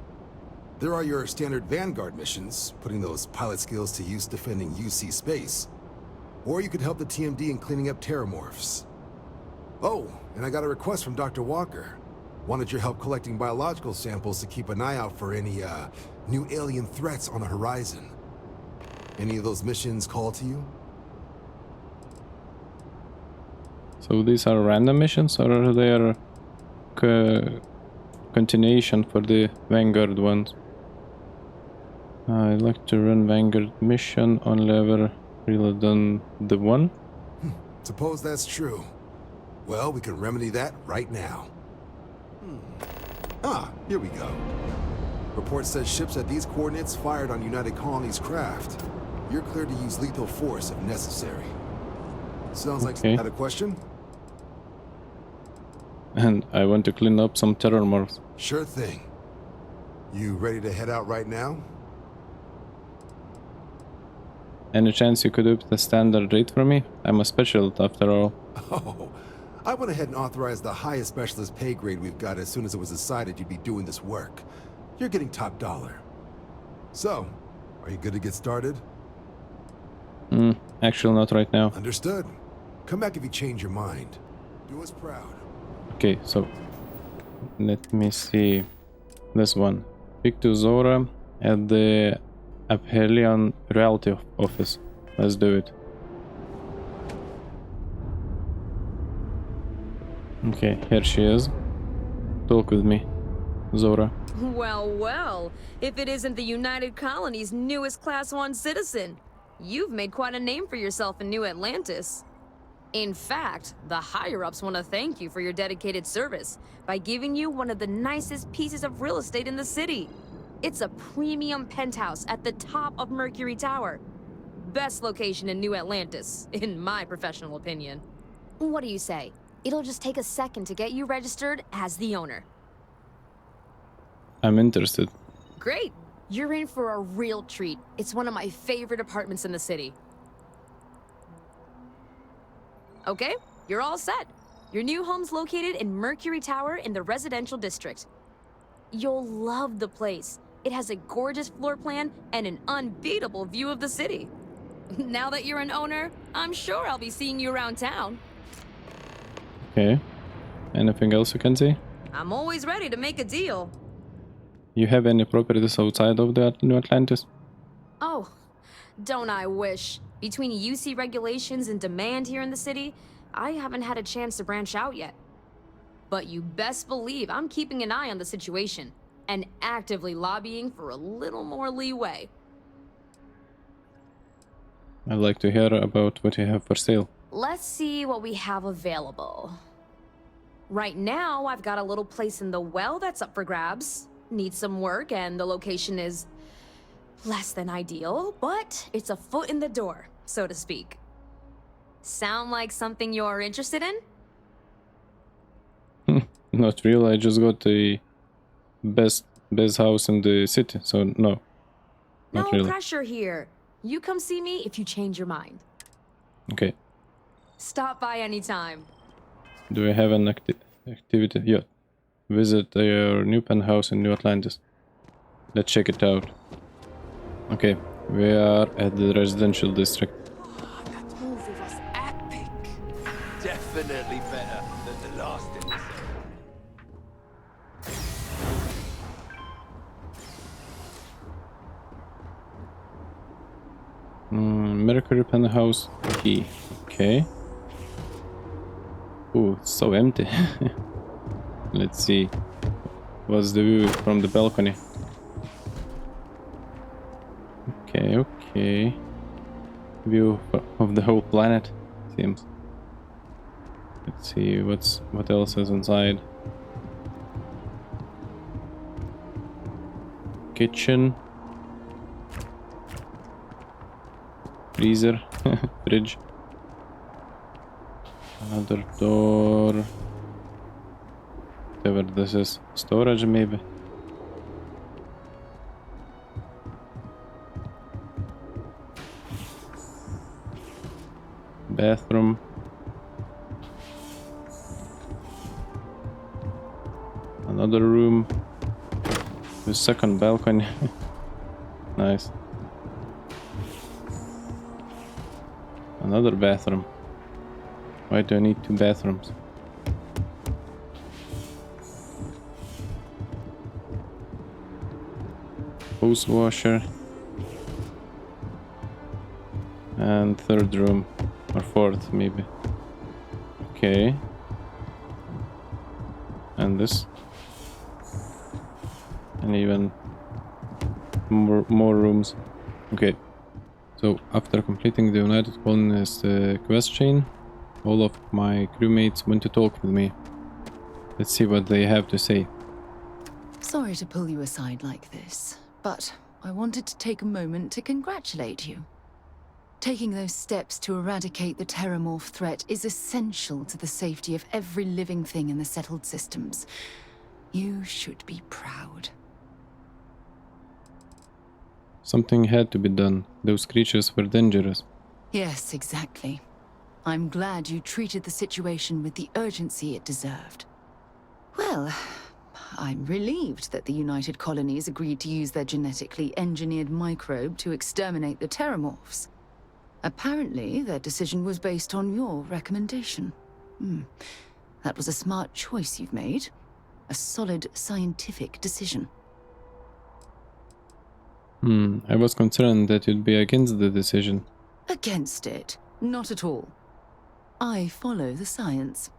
There are your standard Vanguard missions, putting those pilot skills to use defending UC space. Or you could help the TMD in cleaning up terramorphs. Oh, and I got a request from Dr. Walker. Wanted your help collecting biological samples to keep an eye out for any, new alien threats on the horizon. Any of those missions call to you? So these are random missions, or are they continuation for the Vanguard ones? I'd like to run Vanguard mission, only ever really done the one. Suppose that's true. Well, we can remedy that right now. Ah, here we go. Report says ships at these coordinates fired on United Colonies craft. You're cleared to use lethal force if necessary. Sounds like you had a question? And I want to clean up some terramorphs. Sure thing. You ready to head out right now? Any chance you could up the standard rate for me? I'm a specialist after all. Oh, I went ahead and authorized the highest specialist pay grade we've got as soon as it was decided you'd be doing this work. You're getting top dollar. So, are you good to get started? Actually not right now. Understood. Come back if you change your mind. Do us proud. Okay, so let me see this one. Speak to Zora at the Aphelion Realty office. Let's do it. Okay, here she is. Talk with me, Zora. Well, if it isn't the United Colonies' newest Class 1 citizen, you've made quite a name for yourself in New Atlantis. In fact, the higher-ups want to thank you for your dedicated service by giving you one of the nicest pieces of real estate in the city. It's a premium penthouse at the top of Mercury Tower. Best location in New Atlantis, in my professional opinion. What do you say? It'll just take a second to get you registered as the owner. I'm interested. Great! You're in for a real treat. It's one of my favorite apartments in the city. Okay, you're all set. Your new home's located in Mercury Tower in the residential district. You'll love the place. It has a gorgeous floor plan and an unbeatable view of the city. Now that you're an owner, I'm sure I'll be seeing you around town. Okay. Anything else you can say? I'm always ready to make a deal. You have any properties outside of the New Atlantis? Oh, don't I wish. Between UC regulations and demand here in the city, I haven't had a chance to branch out yet. But you best believe I'm keeping an eye on the situation and actively lobbying for a little more leeway. I'd like to hear about what you have for sale. Let's see what we have available. Right now, I've got a little place in the well that's up for grabs. Needs some work, and the location is less than ideal, but it's a foot in the door, so to speak. Sound like something you're interested in? Not real, I just got the best house in the city, so no. Not No really. pressure here. You come see me if you change your mind. Okay. Stop by anytime. Do I have an activity? Yeah. Visit your new penthouse in New Atlantis. Let's check it out. Okay, we are at the residential district. That movie was epic. Definitely better than the last episode. Mercury penthouse key. Okay. Ooh, it's so empty. Let's see. What's the view from the balcony? Okay, okay. View of the whole planet, seems. Let's see what else is inside. Kitchen. Freezer. Fridge. Another door. Whatever this is. Storage maybe. Bathroom. Another room. The second balcony. Nice. Another bathroom. Why do I need two bathrooms? Hose washer. And third room. Or fourth, maybe. Okay. And this. And even more rooms. Okay. So, after completing the United Colonies quest chain, all of my crewmates went to talk with me. Let's see what they have to say. Sorry to pull you aside like this, but I wanted to take a moment to congratulate you. Taking those steps to eradicate the Terramorph threat is essential to the safety of every living thing in the settled systems. You should be proud. Something had to be done. Those creatures were dangerous. Yes, exactly. I'm glad you treated the situation with the urgency it deserved. Well, I'm relieved that the United Colonies agreed to use their genetically engineered microbe to exterminate the Terramorphs. Apparently, their decision was based on your recommendation. That was a smart choice you've made. A solid scientific decision. I was concerned that you'd be against the decision. Against it? Not at all. I follow the science.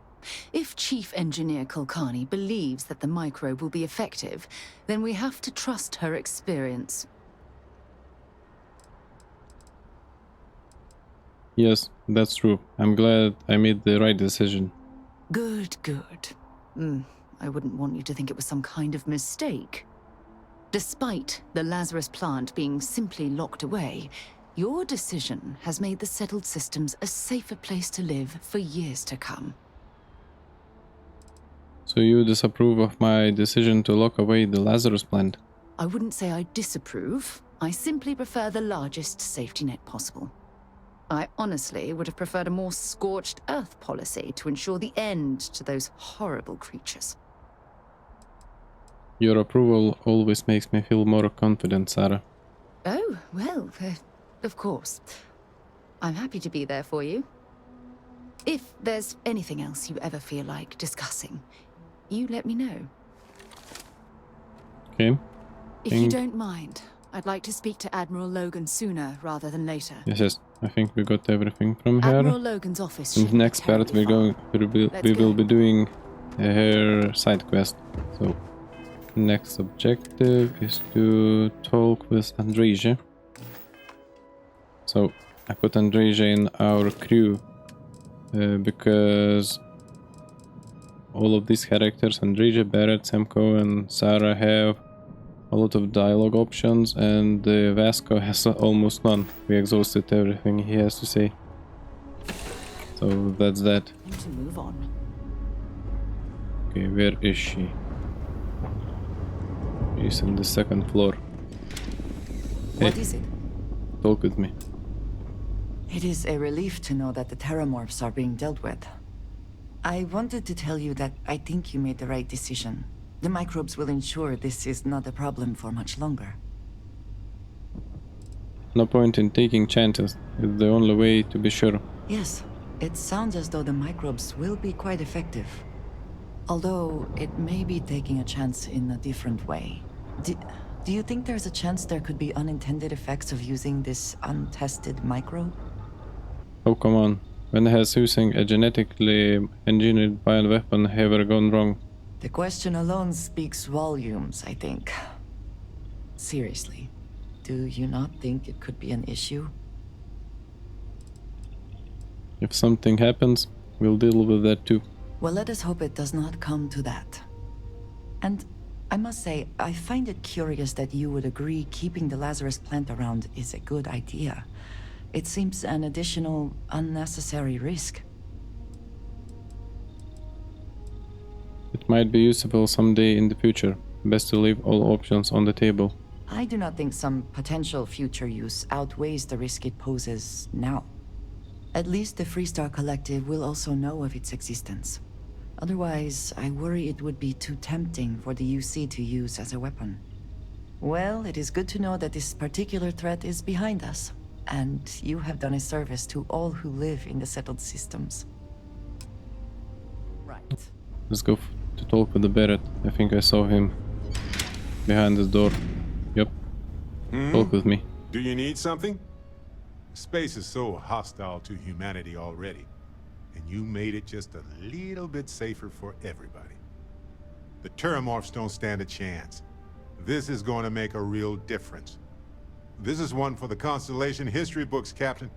If Chief Engineer Kulkarni believes that the microbe will be effective, then we have to trust her experience. Yes, that's true. I'm glad I made the right decision. Good, good. I wouldn't want you to think it was some kind of mistake. Despite the Lazarus plant being simply locked away, your decision has made the settled systems a safer place to live for years to come. So you disapprove of my decision to lock away the Lazarus plant? I wouldn't say I disapprove. I simply prefer the largest safety net possible. I honestly would have preferred a more scorched earth policy to ensure the end to those horrible creatures. Your approval always makes me feel more confident, Sarah. Oh, well, of course. I'm happy to be there for you. If there's anything else you ever feel like discussing, you let me know. Okay. If you don't mind, I'd like to speak to Admiral Logan sooner rather than later. Yes. I think we got everything from her. Admiral Logan's office. In the next part, we will be doing her side quest. So, next objective is to talk with Andreja. So, I put Andreja in our crew because all of these characters, Andreja, Barrett, Semco, and Sarah, have a lot of dialogue options, and Vasco has almost none. We exhausted everything he has to say. So that's that. Need to move on. Okay, where is she? She's on the second floor. What is it? Talk with me. It is a relief to know that the Terramorphs are being dealt with. I wanted to tell you that I think you made the right decision. The microbes will ensure this is not a problem for much longer. No point in taking chances. It's the only way to be sure. Yes, it sounds as though the microbes will be quite effective. Although, it may be taking a chance in a different way. Do you think there's a chance there could be unintended effects of using this untested microbe? Oh, come on. When has using a genetically engineered bioweapon ever gone wrong? The question alone speaks volumes, I think. Seriously, do you not think it could be an issue? If something happens, we'll deal with that too. Well, let us hope it does not come to that. And I must say, I find it curious that you would agree keeping the Lazarus plant around is a good idea. It seems an additional, unnecessary risk. It might be useful someday in the future. Best to leave all options on the table. I do not think some potential future use outweighs the risk it poses now. At least the Freestar Collective will also know of its existence. Otherwise, I worry it would be too tempting for the UC to use as a weapon. Well, it is good to know that this particular threat is behind us, and you have done a service to all who live in the settled systems. Right. Let's go to talk with the Barrett. I think I saw him behind this door. Yep. Talk with me. Do you need something? Space is so hostile to humanity already, and you made it just a little bit safer for everybody. The Terramorphs don't stand a chance. This is going to make a real difference. This is one for the Constellation history books, Captain.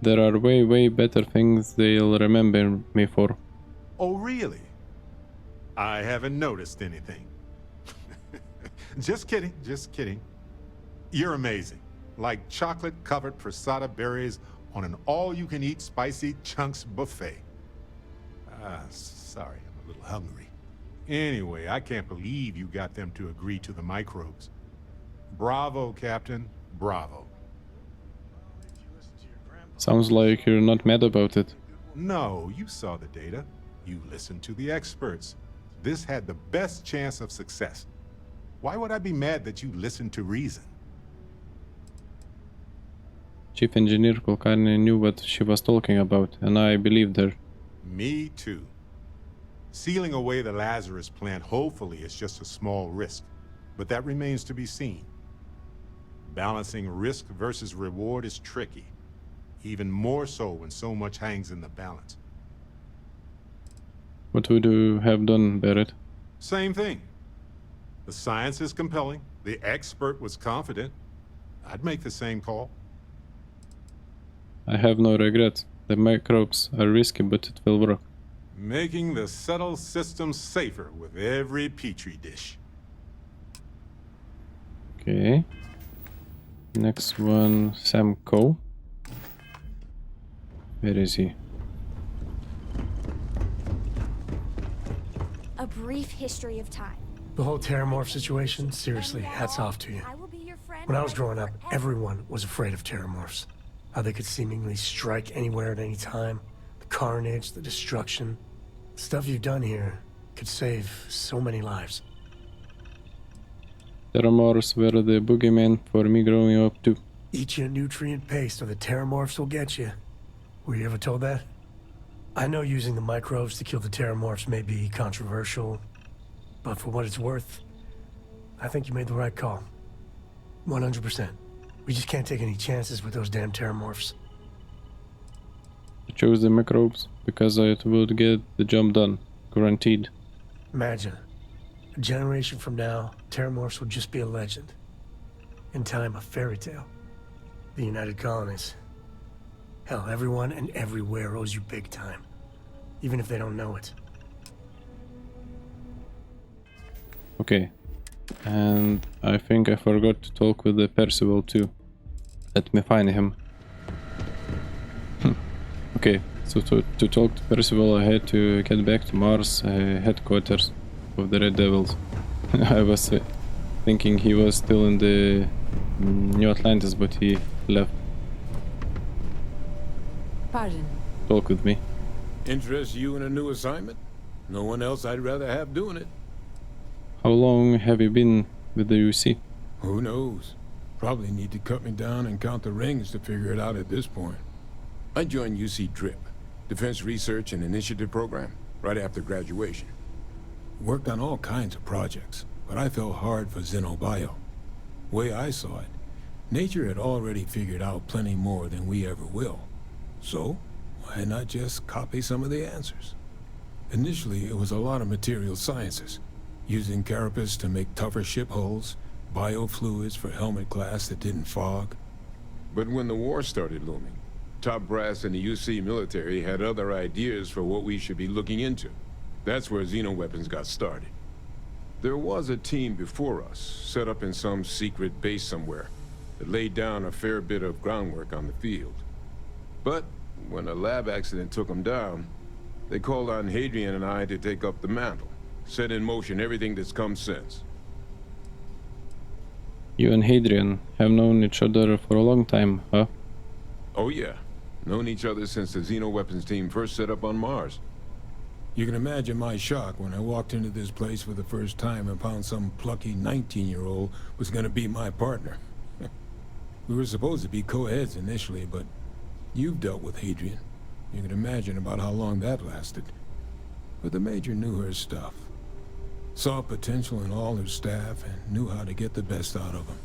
There are way better things they'll remember me for. Oh, really? I haven't noticed anything. Just kidding, just kidding. You're amazing. Like chocolate-covered prasada berries on an all-you-can-eat spicy chunks buffet. Sorry, I'm a little hungry. Anyway, I can't believe you got them to agree to the microbes. Bravo, Captain. Bravo. Sounds like you're not mad about it. No, you saw the data. You listened to the experts. This had the best chance of success. Why would I be mad that you listened to reason? Chief Engineer Kulkarni knew what she was talking about, and I believed her. Me too. Sealing away the Lazarus plant hopefully is just a small risk, but that remains to be seen. Balancing risk versus reward is tricky, even more so when so much hangs in the balance. What would you have done, Barrett? Same thing. The science is compelling, the expert was confident. I'd make the same call. I have no regrets. The microbes are risky, but it will work. Making the settled system safer with every petri dish. Okay. Next one, Sam Coe. Where is he? A brief history of time. The whole Terramorph situation, seriously, hats off to you. When I was growing up, everyone was afraid of Terramorphs. How they could seemingly strike anywhere at any time. The carnage, the destruction. The stuff you've done here could save so many lives. Terramorphs were the boogeyman for me growing up too. Eat your nutrient paste or the Terramorphs will get you. Were you ever told that? I know using the microbes to kill the Terramorphs may be controversial, but for what it's worth, I think you made the right call. 100%. We just can't take any chances with those damn terramorphs. I chose the microbes because it would get the job done. Guaranteed. Imagine. A generation from now, terramorphs will just be a legend. In time, a fairy tale. The United Colonies. Hell, everyone and everywhere owes you big time. Even if they don't know it. Okay. And I think I forgot to talk with the Percival too. Let me find him. Okay, so to talk to Percival I had to get back to Mars headquarters of the Red Devils. I was thinking he was still in the New Atlantis, but he left. Pardon? Talk with me. Interest you in a new assignment? No one else I'd rather have doing it. How long have you been with the UC? Who knows? Probably need to cut me down and count the rings to figure it out at this point. I joined UC DRIP, Defense Research and Initiative Program, right after graduation. Worked on all kinds of projects, but I fell hard for Xenobio. Way I saw it, nature had already figured out plenty more than we ever will. So, why not just copy some of the answers? Initially, it was a lot of material sciences, using carapace to make tougher ship hulls, biofluids for helmet glass that didn't fog. But when the war started looming, top brass in the UC military had other ideas for what we should be looking into. That's where xenoweapons got started. There was a team before us, set up in some secret base somewhere, that laid down a fair bit of groundwork on the field. But when a lab accident took them down, they called on Hadrian and I to take up the mantle, set in motion everything that's come since. You and Hadrian have known each other for a long time, huh? Oh yeah, known each other since the xenoweapons team first set up on Mars. You can imagine my shock when I walked into this place for the first time and found some plucky 19-year-old was gonna be my partner. We were supposed to be co-heads initially, but you've dealt with Hadrian. You can imagine about how long that lasted. But the Major knew her stuff. Saw potential in all her staff and knew how to get the best out of them.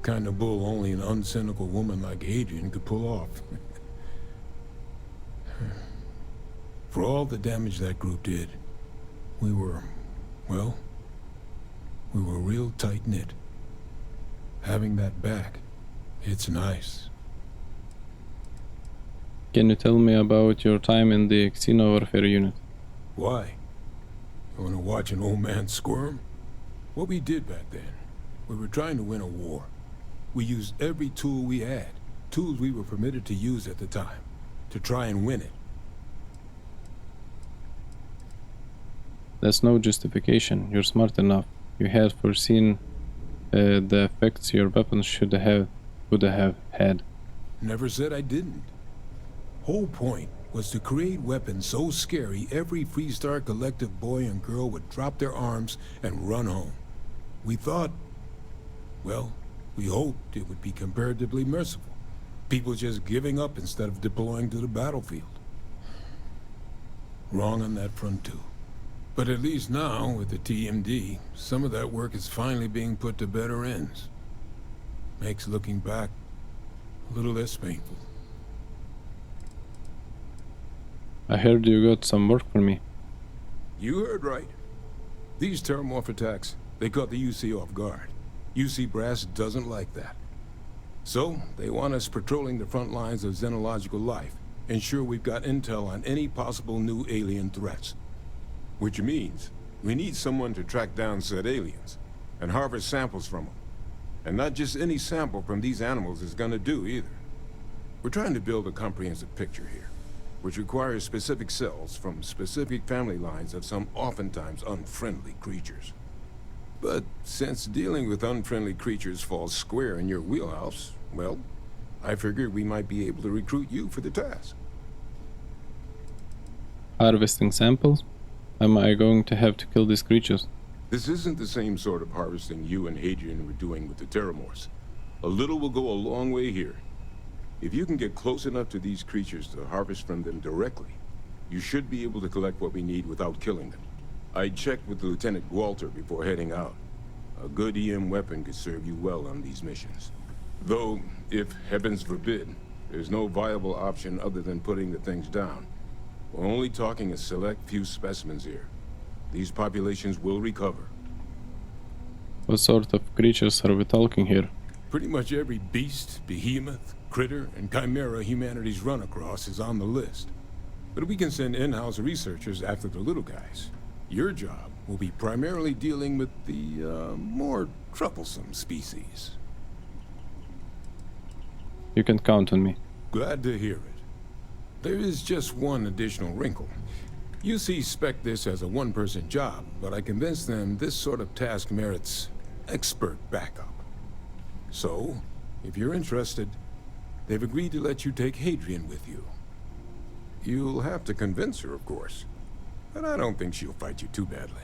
Kind of bull only an uncynical woman like Hadrian could pull off. For all the damage that group did, we were, well, we were real tight-knit. Having that back, it's nice. Can you tell me about your time in the Xeno-Warfare unit? Why? You want to watch an old man squirm? What we did back then, we were trying to win a war. We used every tool we had, tools we were permitted to use at the time, to try and win it. That's no justification. You're smart enough. You had foreseen the effects your weapons would have had. Never said I didn't. Whole point was to create weapons so scary every Freestar Collective boy and girl would drop their arms and run home. We thought, well, we hoped it would be comparatively merciful. People just giving up instead of deploying to the battlefield. Wrong on that front too. But at least now, with the TMD, some of that work is finally being put to better ends. Makes looking back a little less painful. I heard you got some work for me. You heard right. These terramorph attacks, they caught the UC off guard. UC brass doesn't like that. So, they want us patrolling the front lines of xenological life, ensure we've got intel on any possible new alien threats. Which means, we need someone to track down said aliens, and harvest samples from them. And not just any sample from these animals is gonna do either. We're trying to build a comprehensive picture here, which requires specific cells from specific family lines of some oftentimes unfriendly creatures. But since dealing with unfriendly creatures falls square in your wheelhouse, well, I figured we might be able to recruit you for the task. Harvesting samples? Am I going to have to kill these creatures? This isn't the same sort of harvesting you and Hadrian were doing with the Terramorphs. A little will go a long way here. If you can get close enough to these creatures to harvest from them directly, you should be able to collect what we need without killing them. I checked with Lieutenant Walter before heading out. A good EM weapon could serve you well on these missions. Though, if heavens forbid, there's no viable option other than putting the things down. We're only talking a select few specimens here. These populations will recover. What sort of creatures are we talking here? Pretty much every beast, behemoth, critter, and chimera humanity's run across is on the list. But we can send in-house researchers after the little guys. Your job will be primarily dealing with the, more troublesome species. You can count on me. Glad to hear it. There is just one additional wrinkle. UC spec'd this as a one-person job, but I convinced them this sort of task merits expert backup. So, if you're interested, they've agreed to let you take Hadrian with you. You'll have to convince her, of course, but I don't think she'll fight you too badly.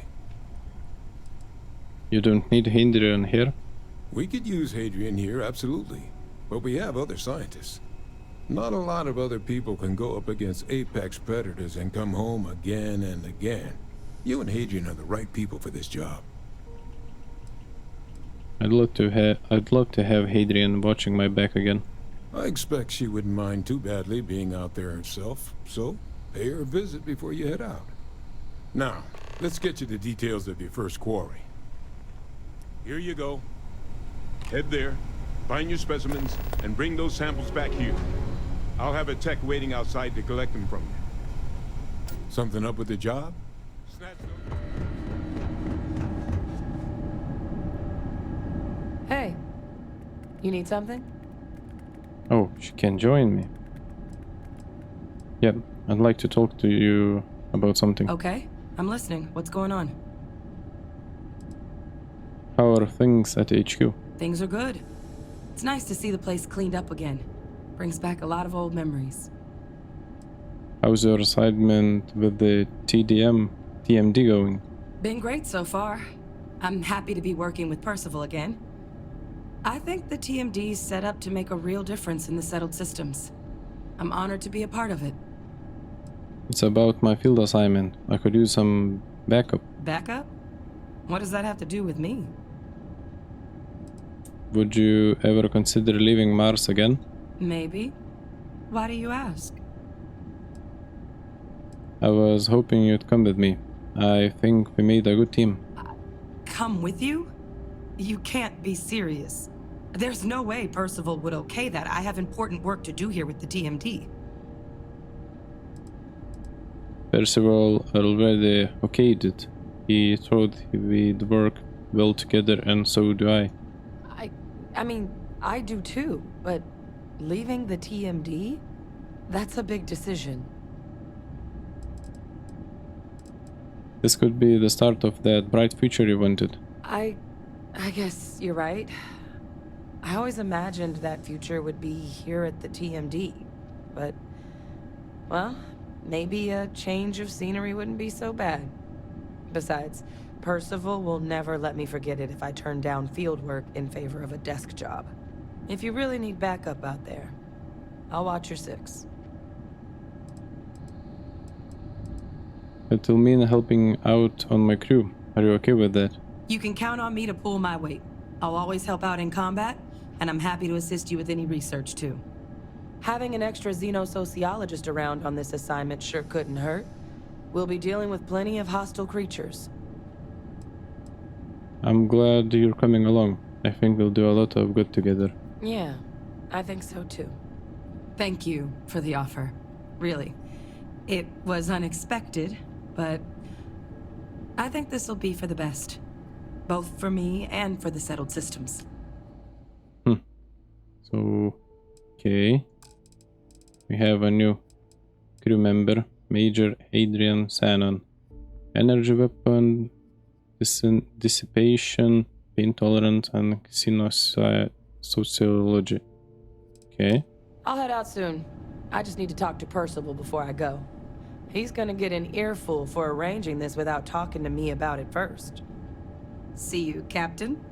You don't need Hadrian here? We could use Hadrian here, absolutely, but we have other scientists. Not a lot of other people can go up against apex predators and come home again and again. You and Hadrian are the right people for this job. I'd love to have Hadrian watching my back again. I expect she wouldn't mind too badly being out there herself, so pay her a visit before you head out. Now, let's get you the details of your first quarry. Here you go. Head there, find your specimens, and bring those samples back here. I'll have a tech waiting outside to collect them from you. Something up with the job? Hey, you need something? Oh, she can join me. Yep, I'd like to talk to you about something. Okay, I'm listening. What's going on? How are things at HQ? Things are good. It's nice to see the place cleaned up again. Brings back a lot of old memories. How's your assignment with the TMD going? Been great so far. I'm happy to be working with Percival again. I think the TMD's set up to make a real difference in the settled systems. I'm honored to be a part of it. It's about my field assignment. I could use some backup. Backup? What does that have to do with me? Would you ever consider leaving Mars again? Maybe. Why do you ask? I was hoping you'd come with me. I think we made a good team. Come with you? You can't be serious. There's no way Percival would okay that. I have important work to do here with the TMD. Percival already okayed it. He thought we'd work well together, and so do I. I mean, I do too, but leaving the TMD? That's a big decision. This could be the start of that bright future you wanted. I guess you're right. I always imagined that future would be here at the TMD, but, well, maybe a change of scenery wouldn't be so bad. Besides, Percival will never let me forget it if I turn down field work in favor of a desk job. If you really need backup out there, I'll watch your six. It'll mean helping out on my crew. Are you okay with that? You can count on me to pull my weight. I'll always help out in combat, and I'm happy to assist you with any research too. Having an extra xenosociologist around on this assignment sure couldn't hurt. We'll be dealing with plenty of hostile creatures. I'm glad you're coming along. I think we'll do a lot of good together. Yeah, I think so too. Thank you for the offer. Really. It was unexpected, but I think this will be for the best. Both for me and for the settled systems. So, okay. We have a new crew member, Major Adrian Sanon. Energy weapon, dissipation, pain tolerant, and sociology. Okay. I'll head out soon. I just need to talk to Percival before I go. He's gonna get an earful for arranging this without talking to me about it first. See you, Captain.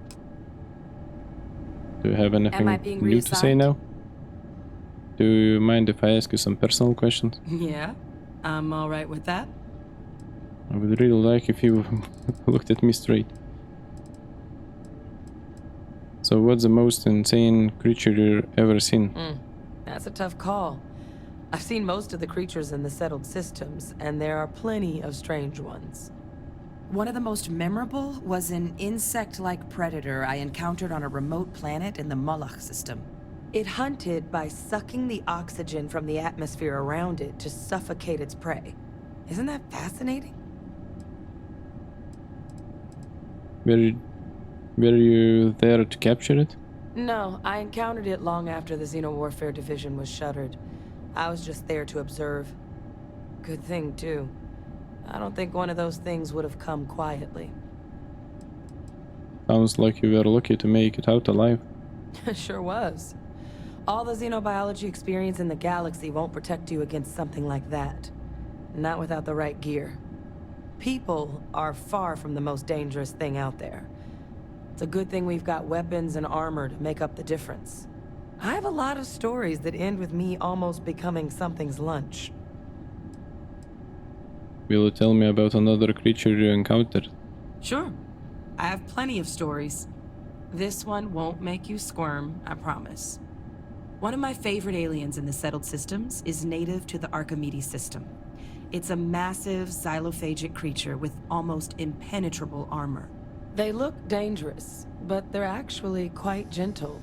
Do you have anything new to say now? Do you mind if I ask you some personal questions? Yeah, I'm alright with that. I would really like if you looked at me straight. So what's the most insane creature you've ever seen? That's a tough call. I've seen most of the creatures in the settled systems, and there are plenty of strange ones. One of the most memorable was an insect-like predator I encountered on a remote planet in the Moloch system. It hunted by sucking the oxygen from the atmosphere around it to suffocate its prey. Isn't that fascinating? Were you there to capture it? No, I encountered it long after the Xenowarfare Division was shuttered. I was just there to observe. Good thing, too. I don't think one of those things would have come quietly. Sounds like you were lucky to make it out alive. Sure was. All the xenobiology experience in the galaxy won't protect you against something like that. Not without the right gear. People are far from the most dangerous thing out there. It's a good thing we've got weapons and armor to make up the difference. I have a lot of stories that end with me almost becoming something's lunch. Will you tell me about another creature you encountered? Sure. I have plenty of stories. This one won't make you squirm, I promise. One of my favorite aliens in the settled systems is native to the Archimedes system. It's a massive xylophagic creature with almost impenetrable armor. They look dangerous, but they're actually quite gentle.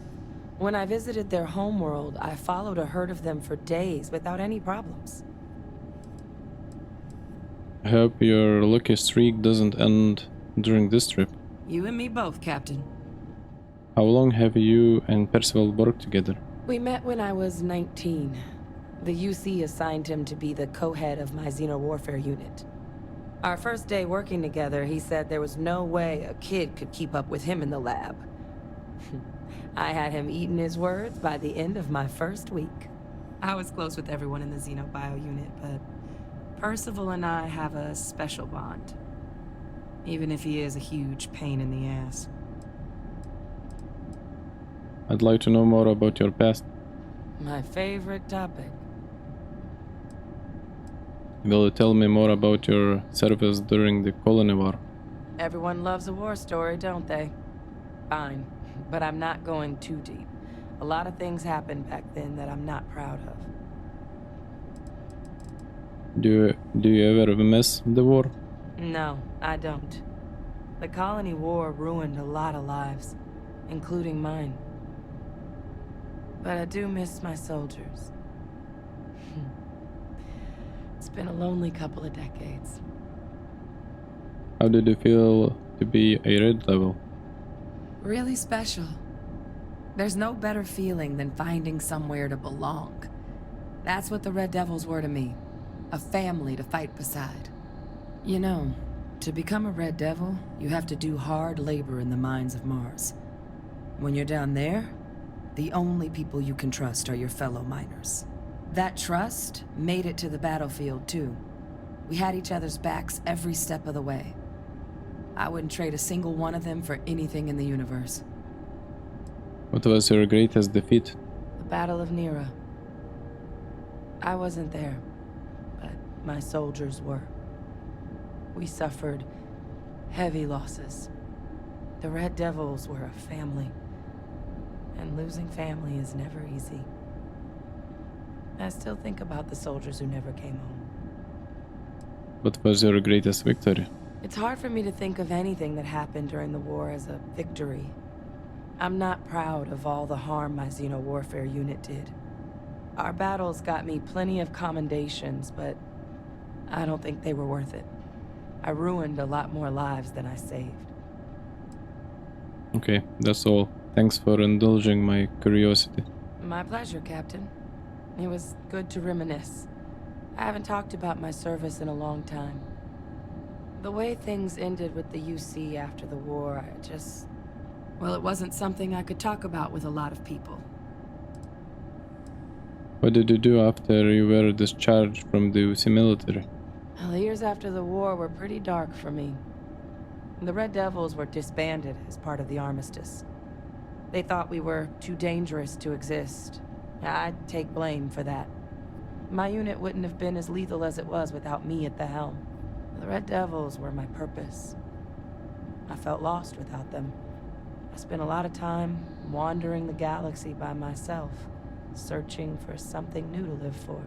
When I visited their homeworld, I followed a herd of them for days without any problems. I hope your lucky streak doesn't end during this trip. You and me both, Captain. How long have you and Percival worked together? We met when I was 19. The UC assigned him to be the co-head of my Xenowarfare unit. Our first day working together, he said there was no way a kid could keep up with him in the lab. I had him eating his words by the end of my first week. I was close with everyone in the Xenobio unit, but Percival and I have a special bond. Even if he is a huge pain in the ass. I'd like to know more about your past. My favorite topic. Will you tell me more about your service during the Colony War? Everyone loves a war story, don't they? Fine, but I'm not going too deep. A lot of things happened back then that I'm not proud of. Do you ever miss the war? No, I don't. The Colony War ruined a lot of lives, including mine. But I do miss my soldiers. It's been a lonely couple of decades. How did you feel to be a Red Devil? Really special. There's no better feeling than finding somewhere to belong. That's what the Red Devils were to me. A family to fight beside. You know, to become a Red Devil, you have to do hard labor in the mines of Mars. When you're down there, the only people you can trust are your fellow miners. That trust made it to the battlefield, too. We had each other's backs every step of the way. I wouldn't trade a single one of them for anything in the universe. What was your greatest defeat? The Battle of Nera. I wasn't there, but my soldiers were. We suffered heavy losses. The Red Devils were a family, and losing family is never easy. I still think about the soldiers who never came home. What was your greatest victory? It's hard for me to think of anything that happened during the war as a victory. I'm not proud of all the harm my Xenowarfare unit did. Our battles got me plenty of commendations, but I don't think they were worth it. I ruined a lot more lives than I saved. Okay, that's all. Thanks for indulging my curiosity. My pleasure, Captain. It was good to reminisce. I haven't talked about my service in a long time. The way things ended with the UC after the war, well, it wasn't something I could talk about with a lot of people. What did you do after you were discharged from the UC military? Well, the years after the war were pretty dark for me. The Red Devils were disbanded as part of the armistice. They thought we were too dangerous to exist. I'd take blame for that. My unit wouldn't have been as lethal as it was without me at the helm. The Red Devils were my purpose. I felt lost without them. I spent a lot of time wandering the galaxy by myself, searching for something new to live for.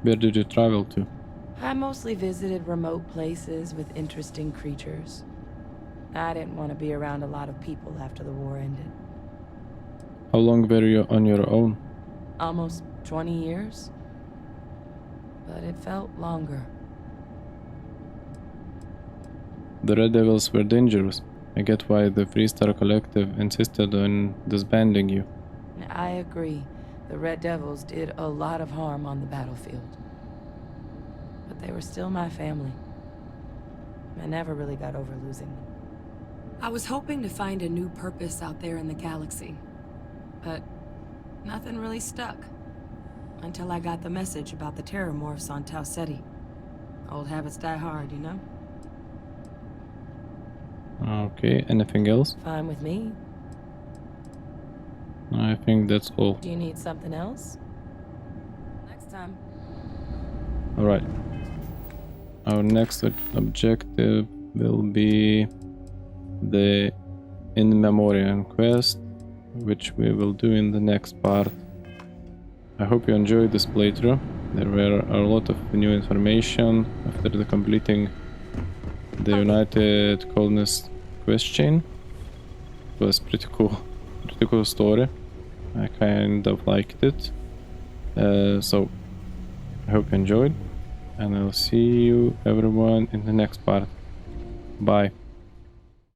Where did you travel to? I mostly visited remote places with interesting creatures. I didn't want to be around a lot of people after the war ended. How long were you on your own? Almost 20 years. But it felt longer. The Red Devils were dangerous. I get why the Freestar Collective insisted on disbanding you. I agree. The Red Devils did a lot of harm on the battlefield. But they were still my family. I never really got over losing them. I was hoping to find a new purpose out there in the galaxy. But nothing really stuck. Until I got the message about the terramorphs on Tau Ceti. Old habits die hard, you know? Okay, anything else? Fine with me. I think that's all. Do you need something else? Next time. Alright. Our next objective will be the In Memoriam quest, which we will do in the next part. I hope you enjoyed this playthrough. There were a lot of new information after the completing the United Colonies quest chain. It was pretty cool story. I kind of liked it. So I hope you enjoyed, and I'll see you everyone in the next part. Bye.